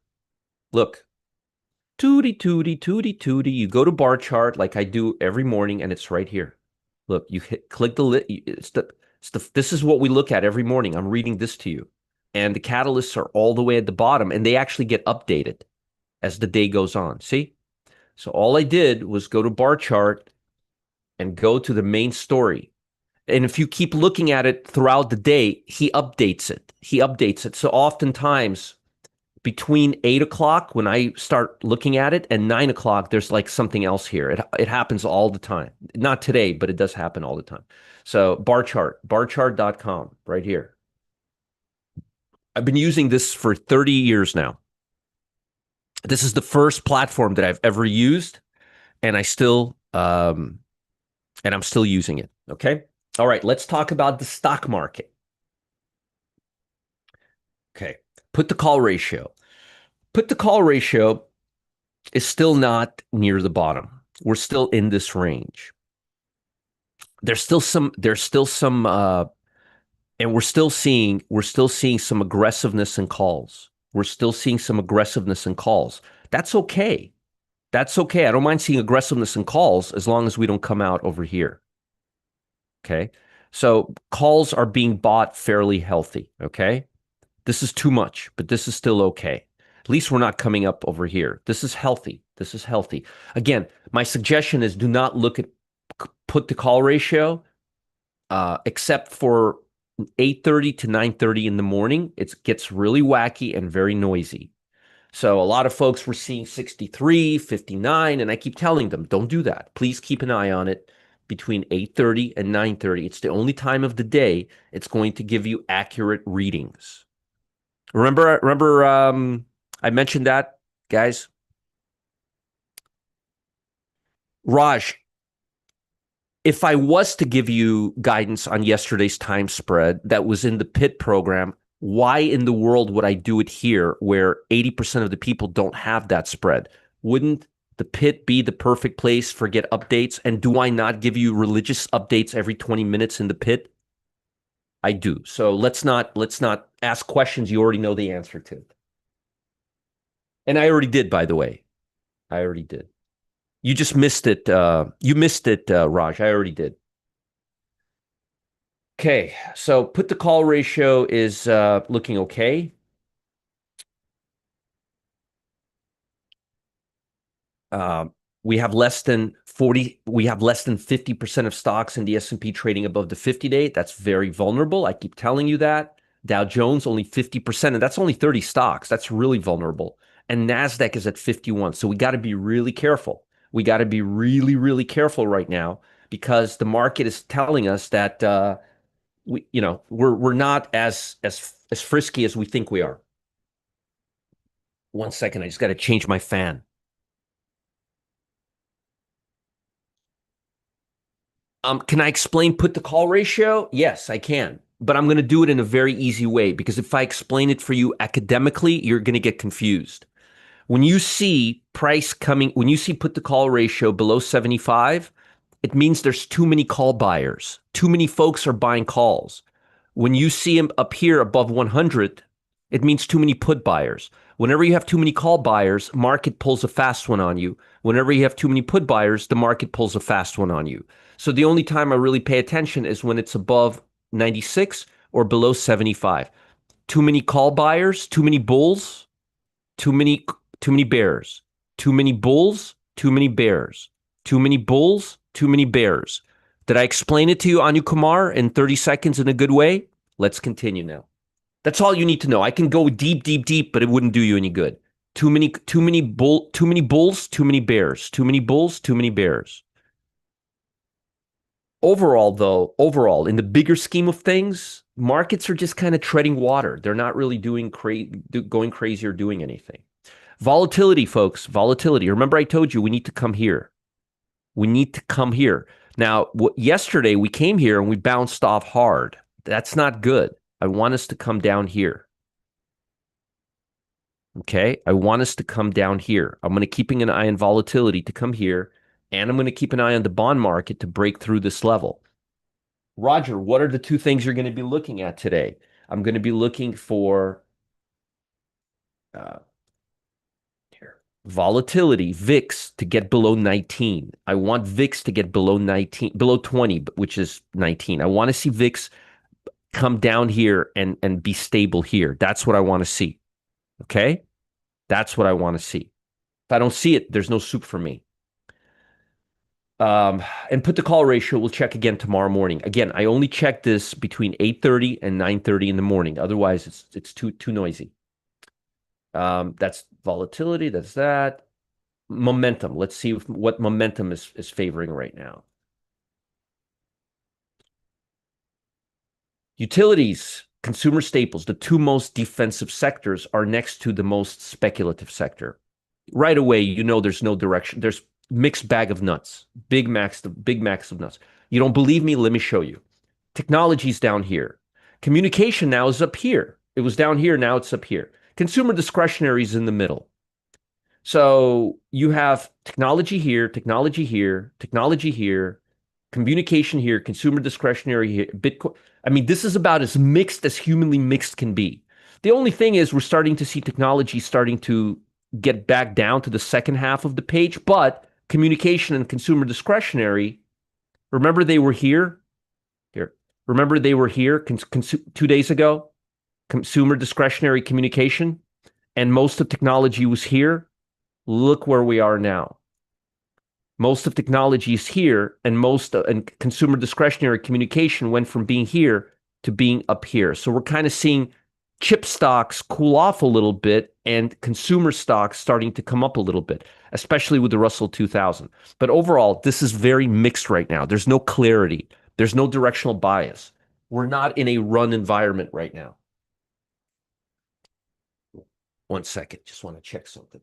Speaker 1: Look, tooty, tooty, tooty, tooty. You go to bar chart like I do every morning, and it's right here. Look, you click the lit. This is what we look at every morning. I'm reading this to you. And the catalysts are all the way at the bottom, and they actually get updated as the day goes on. See? So all I did was go to bar chart and go to the main story. And if you keep looking at it throughout the day, he updates it. He updates it. So oftentimes between 8 o'clock when I start looking at it and 9 o'clock, there's like something else here. It happens all the time. Not today, but it does happen all the time. So bar chart, barchart.com right here. I've been using this for 30 years now. This is the first platform that I've ever used, and I'm still using it. Okay. All right. Let's talk about the stock market. Okay. Put the call ratio. Put the call ratio is still not near the bottom. We're still in this range. There's still some, and we're still seeing some aggressiveness in calls. We're still seeing some aggressiveness in calls. That's okay. That's okay. I don't mind seeing aggressiveness in calls as long as we don't come out over here. Okay. So calls are being bought fairly healthy. Okay. This is too much, but this is still okay. At least we're not coming up over here. This is healthy. This is healthy. Again, my suggestion is do not look at put the call ratio, except for 8:30 to 9:30 in the morning. It gets really wacky and very noisy. So a lot of folks were seeing 63, 59, and I keep telling them, don't do that. Please keep an eye on it between 8:30 and 9:30. It's the only time of the day it's going to give you accurate readings. Remember, I mentioned that, guys. Raj, if I was to give you guidance on yesterday's time spread that was in the PIT program, why in the world would I do it here where 80% of the people don't have that spread? Wouldn't the PIT be the perfect place for get updates? And do I not give you religious updates every 20 minutes in the PIT? I do. So let's not ask questions you already know the answer to. And I already did, by the way. I already did. You just missed it. You missed it, Raj. I already did. Okay, so put the call ratio is looking okay. We have less than 50% of stocks in the S&P trading above the 50-day. That's very vulnerable. I keep telling you that. Dow Jones only 50%, and that's only 30 stocks. That's really vulnerable. And NASDAQ is at 51. So we got to be really careful. We got to be really, really careful right now because the market is telling us that we're not as frisky as we think we are. 1 second, I just got to change my fan. Can I explain put the call ratio? Yes, I can. But I'm going to do it in a very easy way because if I explain it for you academically, you're going to get confused. When you see when you see put the call ratio below 75, it means there's too many call buyers. Too many folks are buying calls. When you see them up here above 100, It means too many put buyers. Whenever you have too many call buyers, market pulls a fast one on you. Whenever you have too many put buyers, the market pulls a fast one on you. So the only time I really pay attention is when it's above 96 or below 75. Too many call buyers, too many bulls, too many too many bears. Too many bulls, too many bears. Too many bulls, too many bears. Did I explain it to you, Anu Kumar, in 30 seconds in a good way? Let's continue now. That's all you need to know. I can go deep, deep, deep, but it wouldn't do you any good. Too many bulls, too many bears. Too many bulls, too many bears. Overall, though, in the bigger scheme of things, markets are just kind of treading water. They're not really going crazy or doing anything. Volatility, folks, volatility. Remember, I told you we need to come here. We need to come here. Now, yesterday we came here and we bounced off hard. That's not good. I want us to come down here. Okay, I want us to come down here. I'm going to keeping an eye on volatility to come here, and I'm going to keep an eye on the bond market to break through this level. Roger, what are the two things you're going to be looking at today? I'm going to be looking for here volatility, VIX to get below 19. I want VIX to get below 19, below 20, which is 19. I want to see VIX come down here and be stable here. That's what I want to see. Okay? That's what I want to see. If I don't see it, there's no soup for me. And put the call ratio, we'll check again tomorrow morning. Again, I only check this between 8:30 and 9:30 in the morning. Otherwise, it's too noisy. That's volatility. That's that. Momentum. Let's see what momentum is favoring right now. Utilities, consumer staples, the two most defensive sectors are next to the most speculative sector. Right away, you know there's no direction. There's mixed bag of nuts, big max of nuts. You don't believe me? Let me show you. Technology's down here. Communication now is up here. It was down here, now it's up here. Consumer discretionary is in the middle. So you have technology here, technology here, technology here, communication here, consumer discretionary here, Bitcoin. I mean, this is about as mixed as humanly mixed can be. The only thing is we're starting to see technology starting to get back down to the second half of the page, but communication and consumer discretionary, remember they were here? Here. Remember they were here 2 days ago? Consumer discretionary communication, and most of technology was here. Look where we are now. Most of technology is here, and and consumer discretionary communication went from being here to being up here. So we're kind of seeing chip stocks cool off a little bit and consumer stocks starting to come up a little bit, especially with the Russell 2000. But overall, this is very mixed right now. There's no clarity. There's no directional bias. We're not in a run environment right now. 1 second. Just want to check something.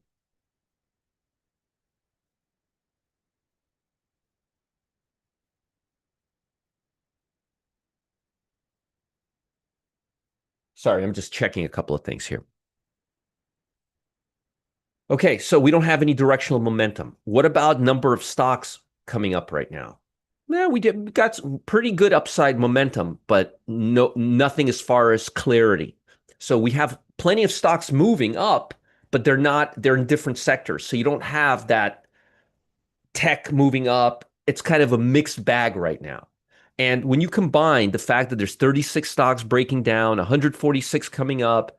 Speaker 1: Sorry, I'm just checking a couple of things here. Okay, so we don't have any directional momentum. What about number of stocks coming up right now? Yeah, we got some pretty good upside momentum, but nothing as far as clarity. So we have plenty of stocks moving up, but they're in different sectors. So you don't have that tech moving up. It's kind of a mixed bag right now. And when you combine the fact that there's 36 stocks breaking down, 146 coming up,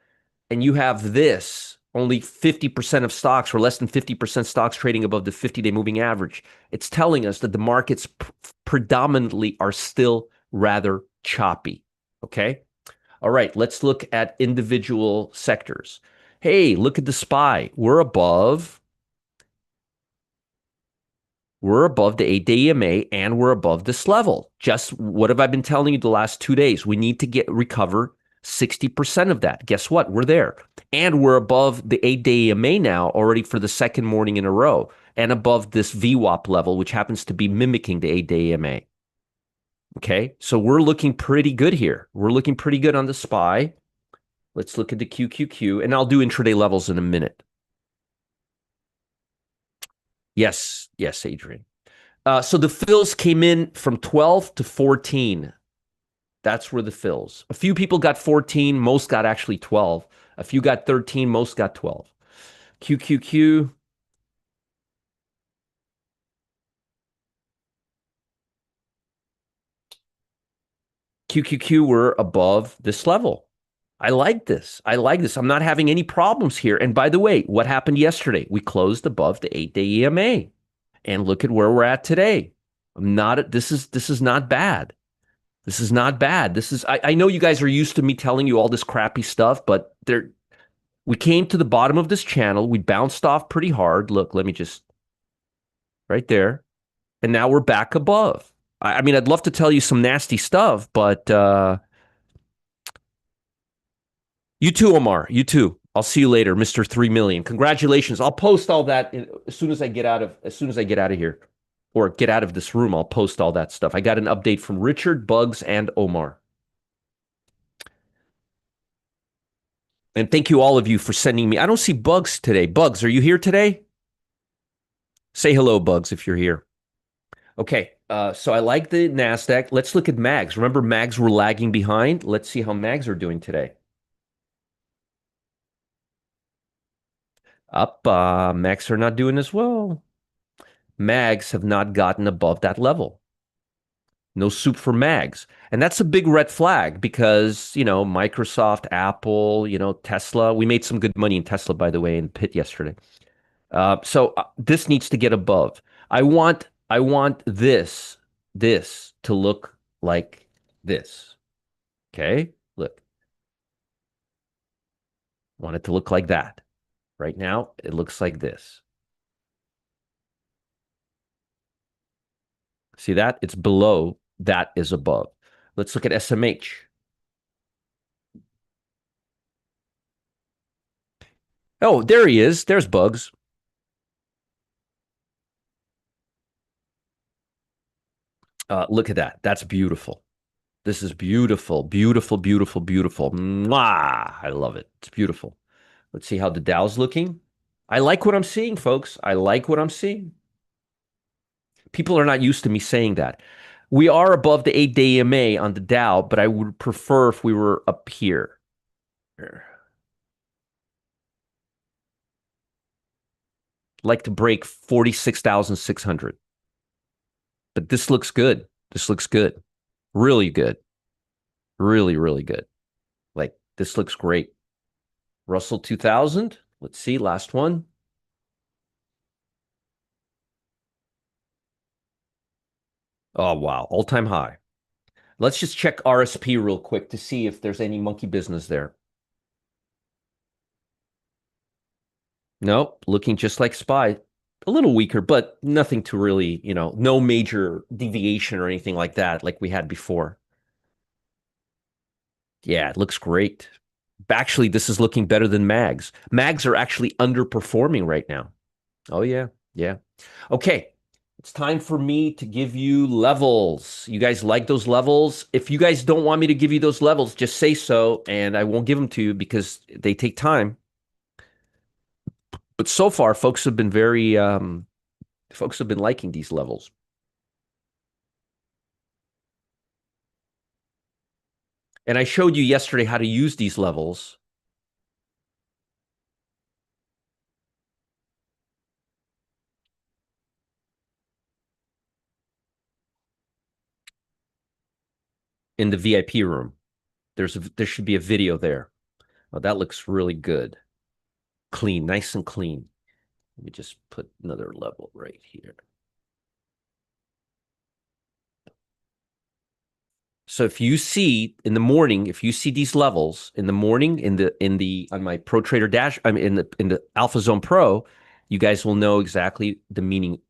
Speaker 1: and you have this, only 50% of stocks or less than 50% stocks trading above the 50-day moving average, it's telling us that the markets predominantly are still rather choppy. Okay? All right, let's look at individual sectors. Hey, look at the SPY. We're above the 8-day EMA, and we're above this level. Just what have I been telling you the last 2 days? We need to recover 60% of that. Guess what? We're there. And we're above the 8-day EMA now already for the second morning in a row, and above this VWAP level, which happens to be mimicking the 8-day EMA. Okay, so we're looking pretty good here. We're looking pretty good on the SPY. Let's look at the QQQ, and I'll do intraday levels in a minute. Yes, Adrian. So the fills came in from 12 to 14. That's where the fills. A few people got 14, most got actually 12. A few got 13, most got 12. QQQ, QQQ were above this level. I like this. I like this. I'm not having any problems here. And by the way, what happened yesterday? We closed above the 8-day EMA. And look at where we're at today. I'm not this is not bad. This is not bad. I know you guys are used to me telling you all this crappy stuff, but we came to the bottom of this channel. We bounced off pretty hard. Look, let me just right there. And now we're back above. I mean, I'd love to tell you some nasty stuff, but you too, Omar. You too. I'll see you later, Mr. 3 million. Congratulations. I'll post all that as soon as I get out of here or get out of this room. I'll post all that stuff. I got an update from Richard, Bugs, and Omar. And thank you all of you for sending me. I don't see Bugs today. Bugs, are you here today? Say hello, Bugs, if you're here. Okay. So I like the NASDAQ. Let's look at MAGs. Remember, MAGs were lagging behind. Let's see how MAGs are doing today. Up. MAGs are not doing as well. MAGs have not gotten above that level. No soup for MAGs. And that's a big red flag because, Microsoft, Apple, Tesla. We made some good money in Tesla, by the way, in Pitt yesterday. So this needs to get above. I want this to look like this. Okay? Look. I want it to look like that. Right now, it looks like this. See that? It's below. That is above. Let's look at SMH. Oh, there he is. There's Bugs. Look at that. That's beautiful. This is beautiful, beautiful, beautiful, beautiful. Mwah! I love it. It's beautiful. Let's see how the Dow's looking. I like what I'm seeing, folks. I like what I'm seeing. People are not used to me saying that. We are above the 8-day EMA on the Dow, but I would prefer if we were up here. Like to break 46,600. But this looks good. This looks good. Really good. Really, really good. Like this looks great. Russell 2000. Let's see. Last one. Oh, wow. All-time high. Let's just check RSP real quick to see if there's any monkey business there. Nope. Looking just like SPY. A little weaker, but nothing to really, no major deviation or anything like that, like we had before. Yeah, it looks great. Actually, this is looking better than MAGs. MAGs are actually underperforming right now. Oh, yeah. Yeah. Okay. It's time for me to give you levels. You guys like those levels? If you guys don't want me to give you those levels, just say so, and I won't give them to you because they take time. But so far, folks have been liking these levels. And I showed you yesterday how to use these levels. In the VIP room. There should be a video there. Oh, that looks really good. Clean, nice and clean. Let me just put another level right here. So if you see in the morning, if you see these levels in the morning in the on my Pro Trader dash, I mean in the Alpha Zone Pro, you guys will know exactly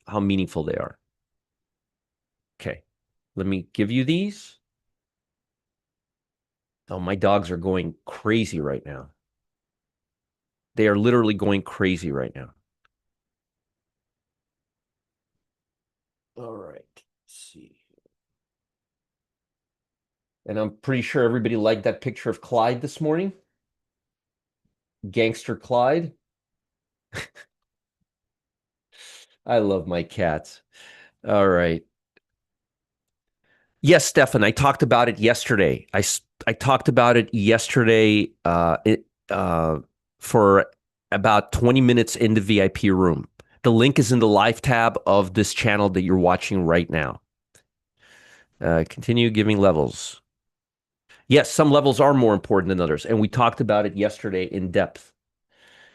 Speaker 1: how meaningful they are. Okay. Let me give you these. Oh, my dogs are going crazy right now. They are literally going crazy right now. All right. Let's see. And I'm pretty sure everybody liked that picture of Clyde this morning. Gangster Clyde. I love my cats. All right. Yes, Stefan, I talked about it yesterday. I talked about it yesterday for about 20 minutes in the VIP room. The link is in the live tab of this channel that you're watching right now. Continue giving levels. Yes, some levels are more important than others, and we talked about it yesterday in depth.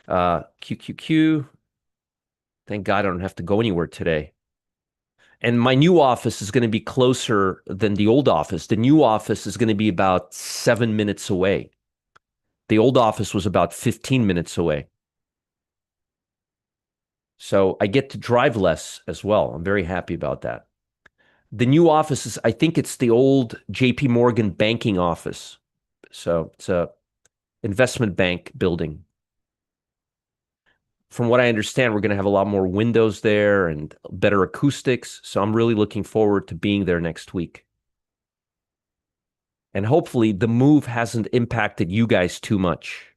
Speaker 1: QQQ. Thank God I don't have to go anywhere today. And my new office is going to be closer than the old office. The new office is going to be about 7 minutes away. The old office was about 15 minutes away. So I get to drive less as well. I'm very happy about that. The new office is, I think it's the old JP Morgan banking office. So it's a investment bank building. From what I understand, we're going to have a lot more windows there and better acoustics. So I'm really looking forward to being there next week. And hopefully the move hasn't impacted you guys too much.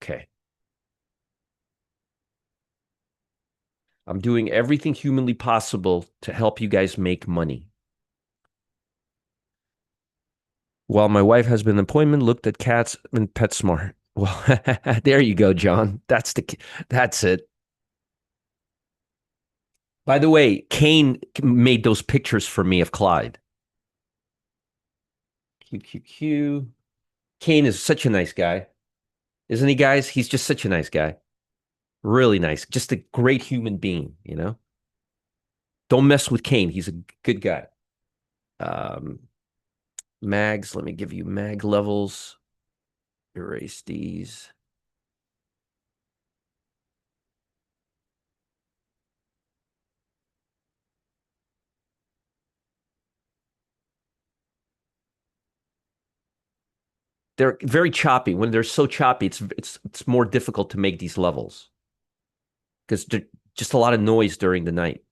Speaker 1: Okay. I'm doing everything humanly possible to help you guys make money. While my wife has been in appointment, looked at cats and PetSmart. Well, there you go, John. That's it. By the way, Kane made those pictures for me of Clyde. QQQ. Kane is such a nice guy, isn't he, guys? He's just such a nice guy. Really nice. Just a great human being, you know? Don't mess with Kane. He's a good guy. Um, Mags, let me give you mag levels. Erase these. They're very choppy. When they're so choppy, it's more difficult to make these levels because just a lot of noise during the night.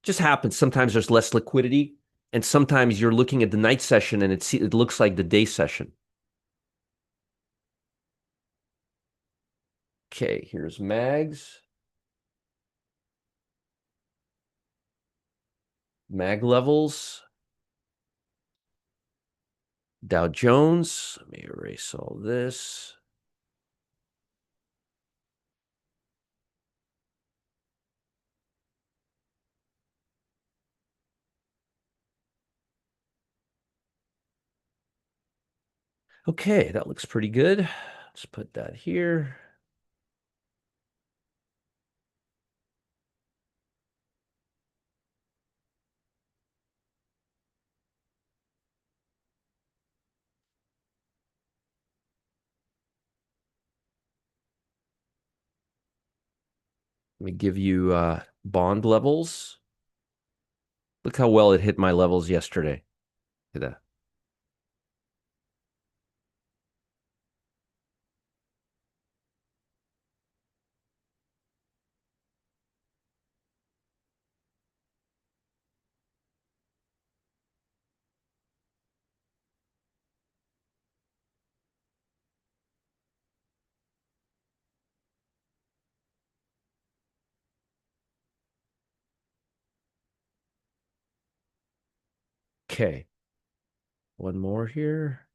Speaker 1: Just happens. Sometimes there's less liquidity, and sometimes you're looking at the night session and it looks like the day session. Okay, here's mags. Mag levels. Dow Jones. Let me erase all this. Okay, that looks pretty good. Let's put that here. Let me give you bond levels. Look how well it hit my levels yesterday. Look at that. Okay. One more here.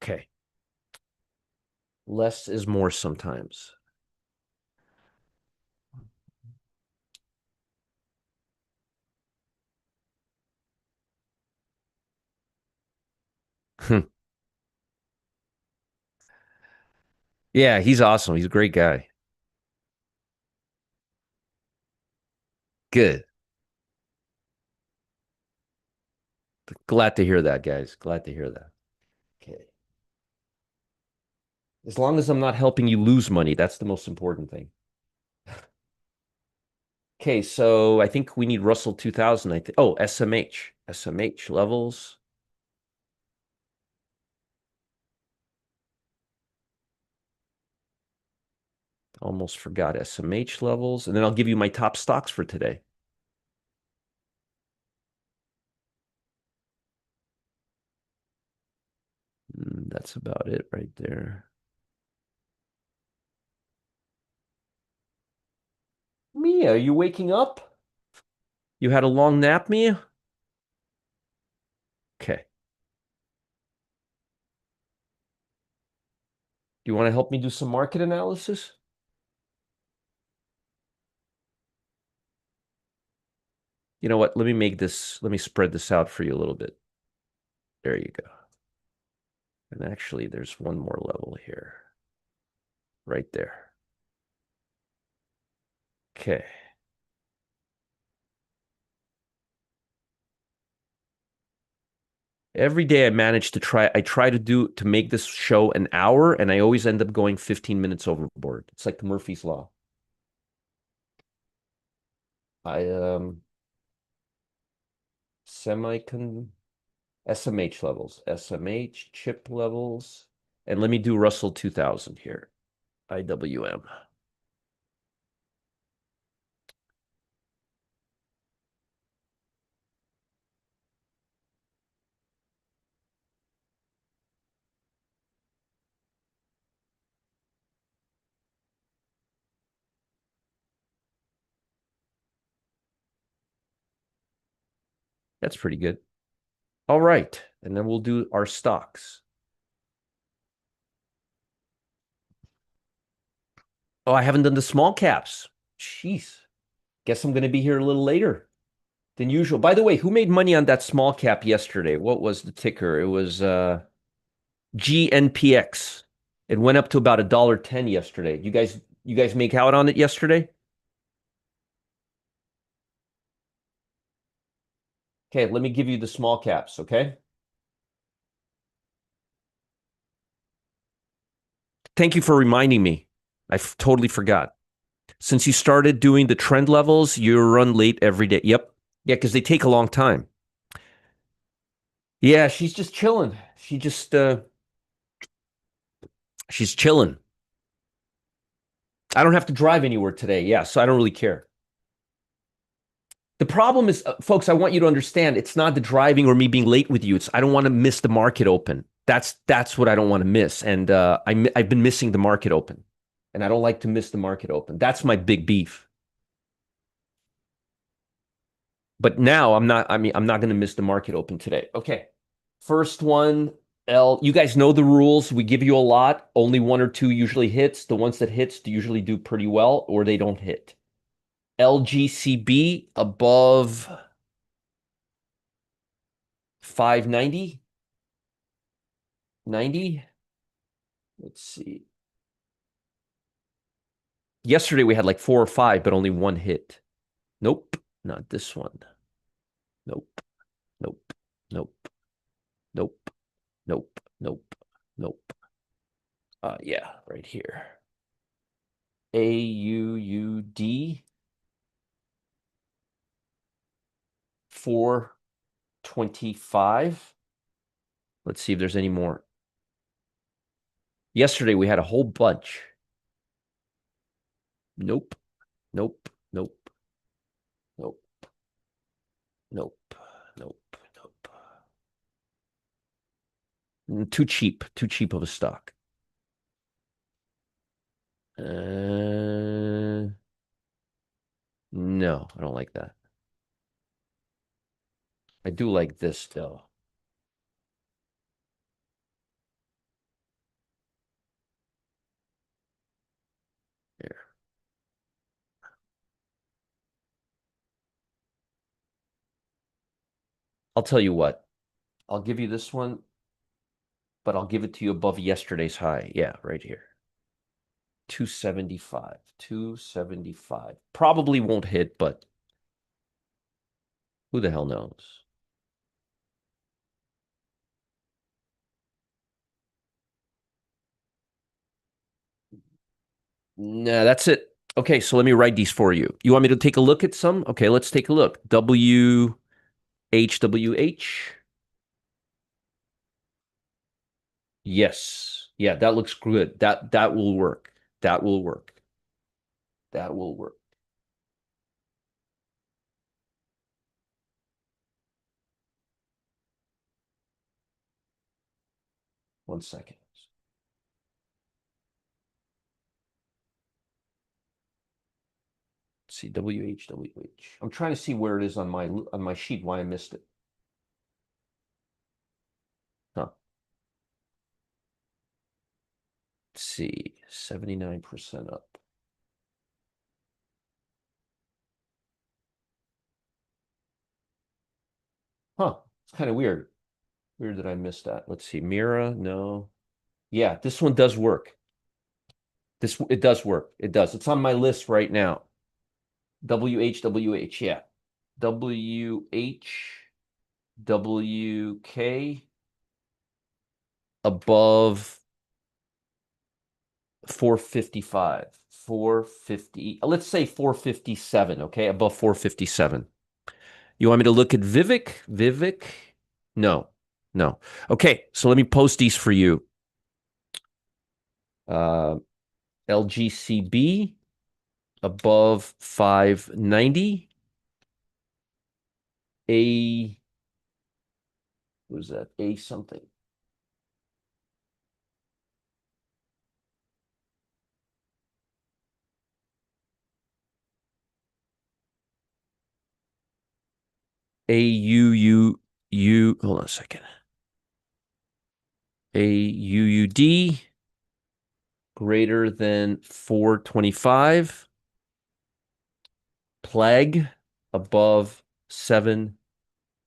Speaker 1: Okay. Less is more sometimes. Yeah, he's awesome. He's a great guy. Good. Glad to hear that, guys. Glad to hear that. Okay. As long as I'm not helping you lose money, that's the most important thing. Okay, so I think we need Russell 2000. I think. Oh, SMH. SMH levels. Almost forgot SMH levels. And then I'll give you my top stocks for today. That's about it right there. Mia, are you waking up? You had a long nap, Mia? Okay. Do you want to help me do some market analysis? You know what? Let me spread this out for you a little bit. There you go. And actually, there's one more level here, right there. Okay. Every day I try to make this show an hour, and I always end up going 15 minutes overboard. It's like Murphy's Law. I semicon SMH levels, SMH chip levels, and let me do Russell 2000 here. IWM. That's pretty good. All right. And then we'll do our stocks. Oh, I haven't done the small caps. Jeez. Guess I'm going to be here a little later than usual. By the way, who made money on that small cap yesterday? What was the ticker? It was GNPX. It went up to about $1.10 yesterday. You guys make out on it yesterday? Okay, let me give you the small caps, okay? Thank you for reminding me. Totally forgot. Since you started doing the trend levels, you run late every day. Yep. Yeah, because they take a long time. Yeah, she's just chilling. She's chilling. I don't have to drive anywhere today. Yeah, so I don't really care. The problem is, folks, I want you to understand it's not the driving or me being late with you. It's I don't want to miss the market open. That's what I don't want to miss. And I've been missing the market open. And I don't like to miss the market open. That's my big beef. But now I'm not going to miss the market open today. Okay. First one, you guys know the rules. We give you a lot. Only one or two usually hits. The ones that hits usually do pretty well or they don't hit. LGCB above 590, 90. Let's see. Yesterday we had like four or five, but only one hit. Nope, not this one. Nope, nope, nope, nope, nope, nope, nope. Yeah, right here. AUUD 425. Let's see if there's any more. Yesterday we had a whole bunch. Nope, nope, nope, nope, nope, nope, nope. Too cheap of a stock. No, I don't like that. I do like this though. Here, I'll tell you what. I'll give you this one, but I'll give it to you above yesterday's high. Yeah, right here. 275. 275. Probably won't hit, but who the hell knows? Nah, that's it. Okay, so let me write these for you. You want me to take a look at some? Okay, let's take a look. WHWH. Yes. Yeah, that looks good. That will work. That will work. That will work. One second. Let's see, WH. I'm trying to see where it is on my sheet, why I missed it. Huh. Let's see, 79% up. Huh. It's kind of weird. Weird that I missed that. Let's see. Mira, no. Yeah, this one does work. It does work. It does. It's on my list right now. WH, yeah. WHWK above 455. 450. Let's say 457, okay? Above 457. You want me to look at Vivek? Vivek? No. No. Okay, so let me post these for you. LGCB above 590. What was that? A something. Hold on a second. AUUD greater than 425. Plague above 7.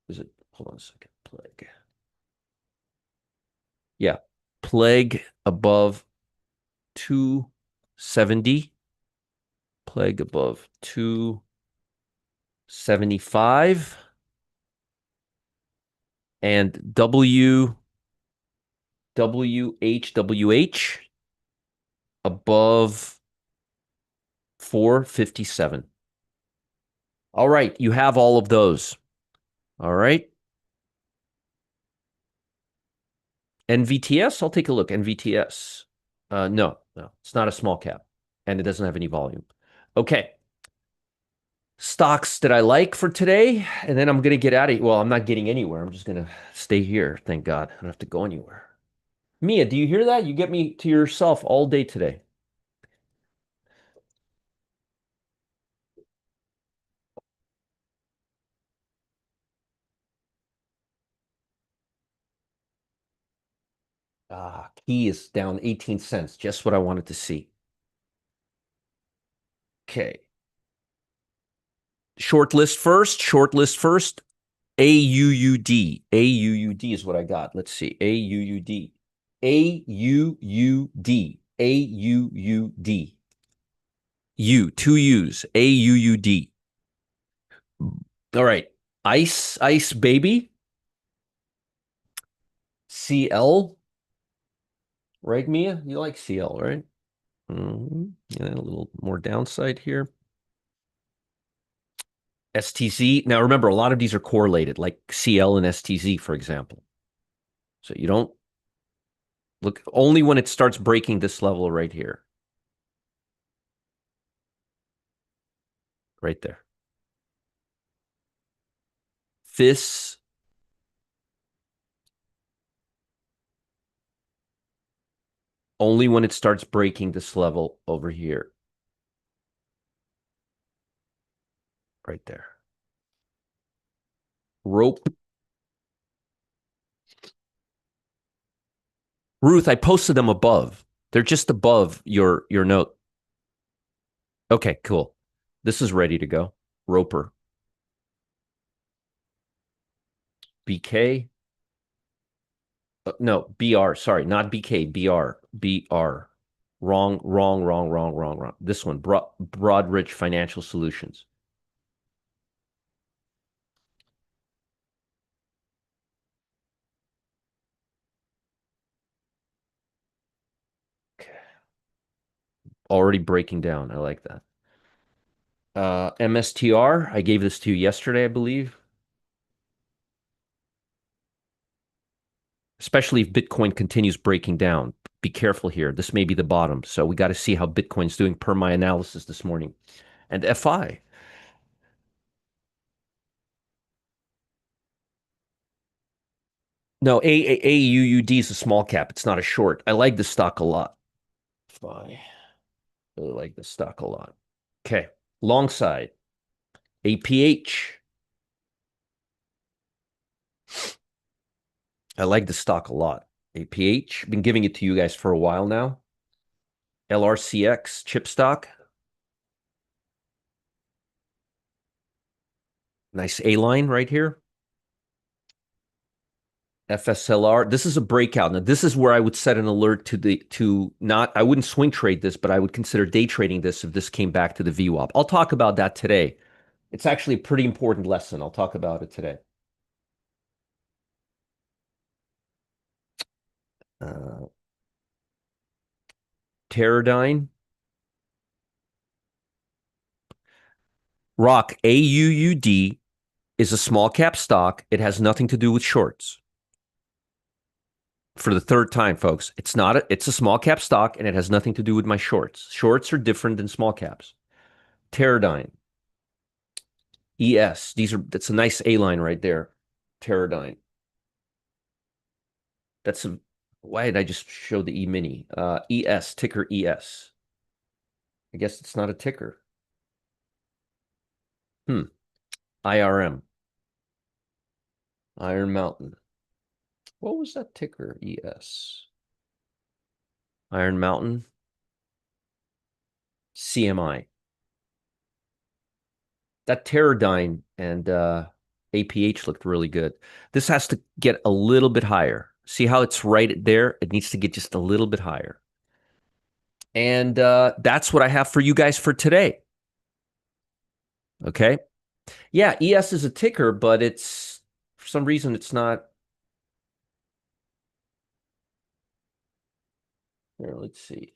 Speaker 1: Is it? Hold on a second. Plague. Yeah. Plague above 270. Plague above 275. And WHWH above 457. All right, you have all of those. All right. NVTS, I'll take a look. NVTS. No, it's not a small cap, and it doesn't have any volume. Okay. Stocks that I like for today, and then I'm going to get out of here. Well, I'm not getting anywhere. I'm just going to stay here. Thank God. I don't have to go anywhere. Mia, do you hear that? You get me to yourself all day today. Key is down 18 cents. Just what I wanted to see. Okay. Short list first. AUUD. AUUD is what I got. Let's see. AUUD. AUUD. AUUD. Two U's. AUUD. All right. Ice baby. CL. Right, Mia? You like CL, right? Yeah, a little more downside here. STZ. Now remember, a lot of these are correlated, like CL and STZ, for example. So you don't look only when it starts breaking this level right here. Right there. This only when it starts breaking this level over here. Right there. Rope. Ruth, I posted them above. They're just above your note. Okay, cool. This is ready to go. Roper. BK. No, BR. Sorry, not BK. BR. BR. Wrong. This one, Broadridge Financial Solutions. Okay. Already breaking down. I like that. MSTR. I gave this to you yesterday, I believe. Especially if Bitcoin continues breaking down. Be careful here. This may be the bottom. So we got to see how Bitcoin's doing per my analysis this morning. And FI. No, AUUD is a small cap. It's not a short. I like the stock a lot. I really like the stock a lot. Okay. Long side. APH. I like the stock a lot. APH. Been giving it to you guys for a while now. LRCX chip stock. Nice A line right here. FSLR. This is a breakout. Now, this is where I would set an alert to not, I wouldn't swing trade this, but I would consider day trading this if this came back to the VWAP. I'll talk about that today. It's actually a pretty important lesson. I'll talk about it today. Uh, Teradyne. Rock, AUUD, is a small cap stock. It has nothing to do with shorts. For the third time, folks, it's a small cap stock and it has nothing to do with my shorts. Shorts are different than small caps. Teradyne, ES. That's a nice A line right there. Teradyne. Why did I just show the E mini? ES, ticker ES. I guess it's not a ticker. IRM. Iron Mountain. What was that ticker? ES. Iron Mountain. CMI. That Teradyne and APH looked really good. This has to get a little bit higher. See how it's right there? It needs to get just a little bit higher. And that's what I have for you guys for today. Okay. Yeah, ES is a ticker, but for some reason, it's not. Here, let's see.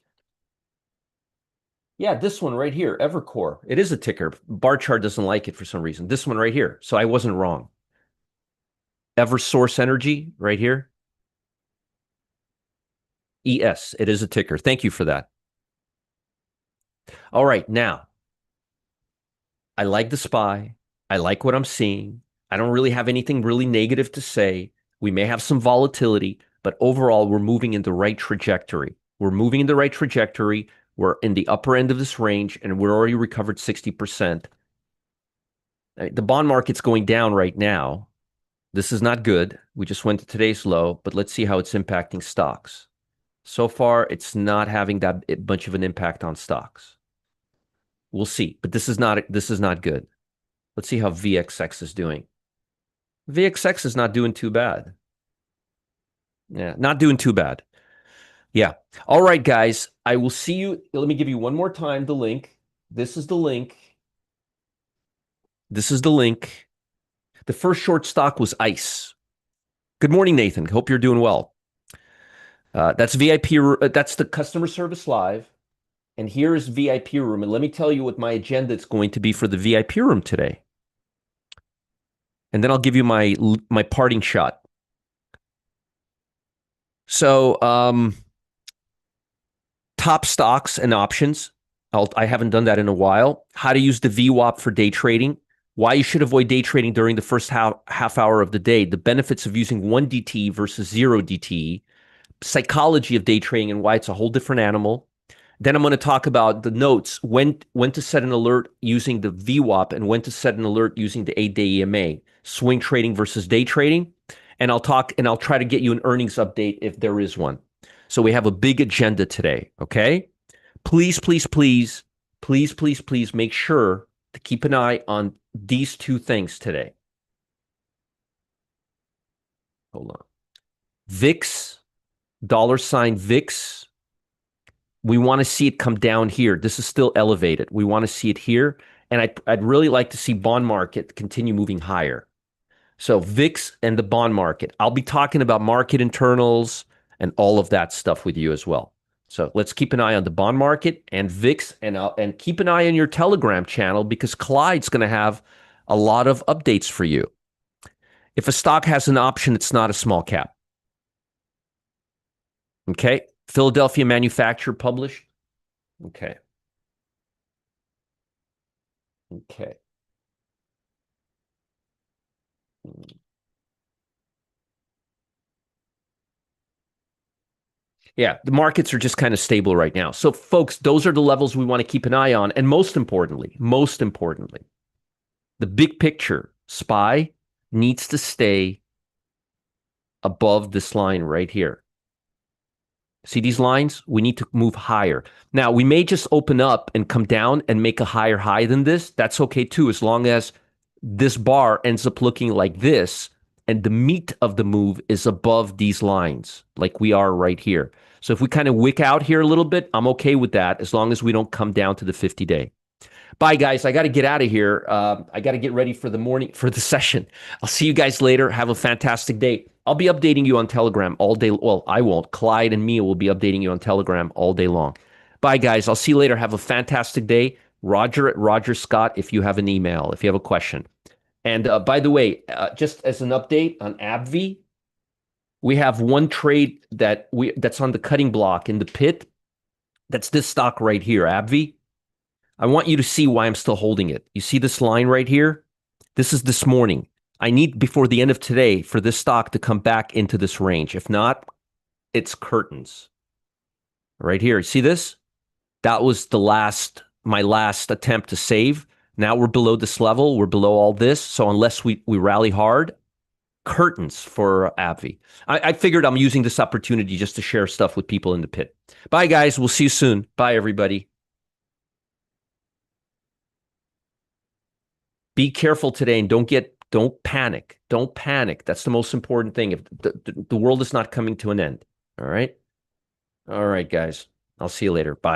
Speaker 1: Yeah, this one right here, Evercore. It is a ticker. Bar chart doesn't like it for some reason. This one right here. So I wasn't wrong. Eversource Energy right here. ES. It is a ticker. Thank you for that. All right, now I like the SPY. I like what I'm seeing. I don't really have anything really negative to say. We may have some volatility, but overall, we're moving in the right trajectory. We're moving in the right trajectory. We're in the upper end of this range, and we're already recovered 60%. The bond market's going down right now. This is not good. We just went to today's low, but let's see how it's impacting stocks. So far, it's not having that much of an impact on stocks. We'll see, but this is not good. Let's see how VXX is doing. VXX is not doing too bad. Yeah, not doing too bad. Yeah. All right, guys. I will see you. Let me give you one more time the link. This is the link. This is the link. The first short stock was ICE. Good morning, Nathan. Hope you're doing well. That's VIP. That's the customer service live. And here is VIP room. And let me tell you what my agenda is going to be for the VIP room today. And then I'll give you my parting shot. So, top stocks and options. I haven't done that in a while. How to use the VWAP for day trading. Why you should avoid day trading during the first half hour of the day. The benefits of using 1 DTE versus 0 DTE. Psychology of day trading and why it's a whole different animal. Then I'm going to talk about the notes, when to set an alert using the VWAP and when to set an alert using the 8-day EMA, swing trading versus day trading. And I'll try to get you an earnings update if there is one. So we have a big agenda today, okay? Please, please, please, please, please, please make sure to keep an eye on these two things today. Hold on. VIX, $VIX. We want to see it come down here. This is still elevated. We want to see it here. And I'd really like to see bond market continue moving higher. So VIX and the bond market. I'll be talking about market internals and all of that stuff with you as well. So let's keep an eye on the bond market and VIX, and keep an eye on your Telegram channel because Clyde's going to have a lot of updates for you. If a stock has an option, it's not a small cap. Okay. Philadelphia Manufacturer published. Okay. Okay. Yeah, the markets are just kind of stable right now. So, folks, those are the levels we want to keep an eye on. And most importantly, the big picture SPY needs to stay above this line right here. See these lines? We need to move higher. Now, we may just open up and come down and make a higher high than this. That's okay too, as long as this bar ends up looking like this and the meat of the move is above these lines, like we are right here. So if we kind of wick out here a little bit, I'm okay with that as long as we don't come down to the 50-day. Bye, guys. I got to get out of here. I got to get ready for the morning for the session. I'll see you guys later. Have a fantastic day. I'll be updating you on Telegram all day. Well, I won't. Clyde and Mia will be updating you on Telegram all day long. Bye, guys. I'll see you later. Have a fantastic day. Roger at Roger Scott if you have an email, if you have a question. And by the way, just as an update on AbbVie, we have one trade that's on the cutting block in the pit. That's this stock right here, AbbVie. I want you to see why I'm still holding it. You see this line right here? This is this morning. I need before the end of today for this stock to come back into this range. If not, it's curtains. Right here. See this? That was my last attempt to save. Now we're below this level. We're below all this. So unless we rally hard, curtains for AbbVie. I figured I'm using this opportunity just to share stuff with people in the pit. Bye, guys. We'll see you soon. Bye, everybody. Be careful today and don't panic. Don't panic. That's the most important thing. If the world is not coming to an end. All right. All right, guys. I'll see you later. Bye.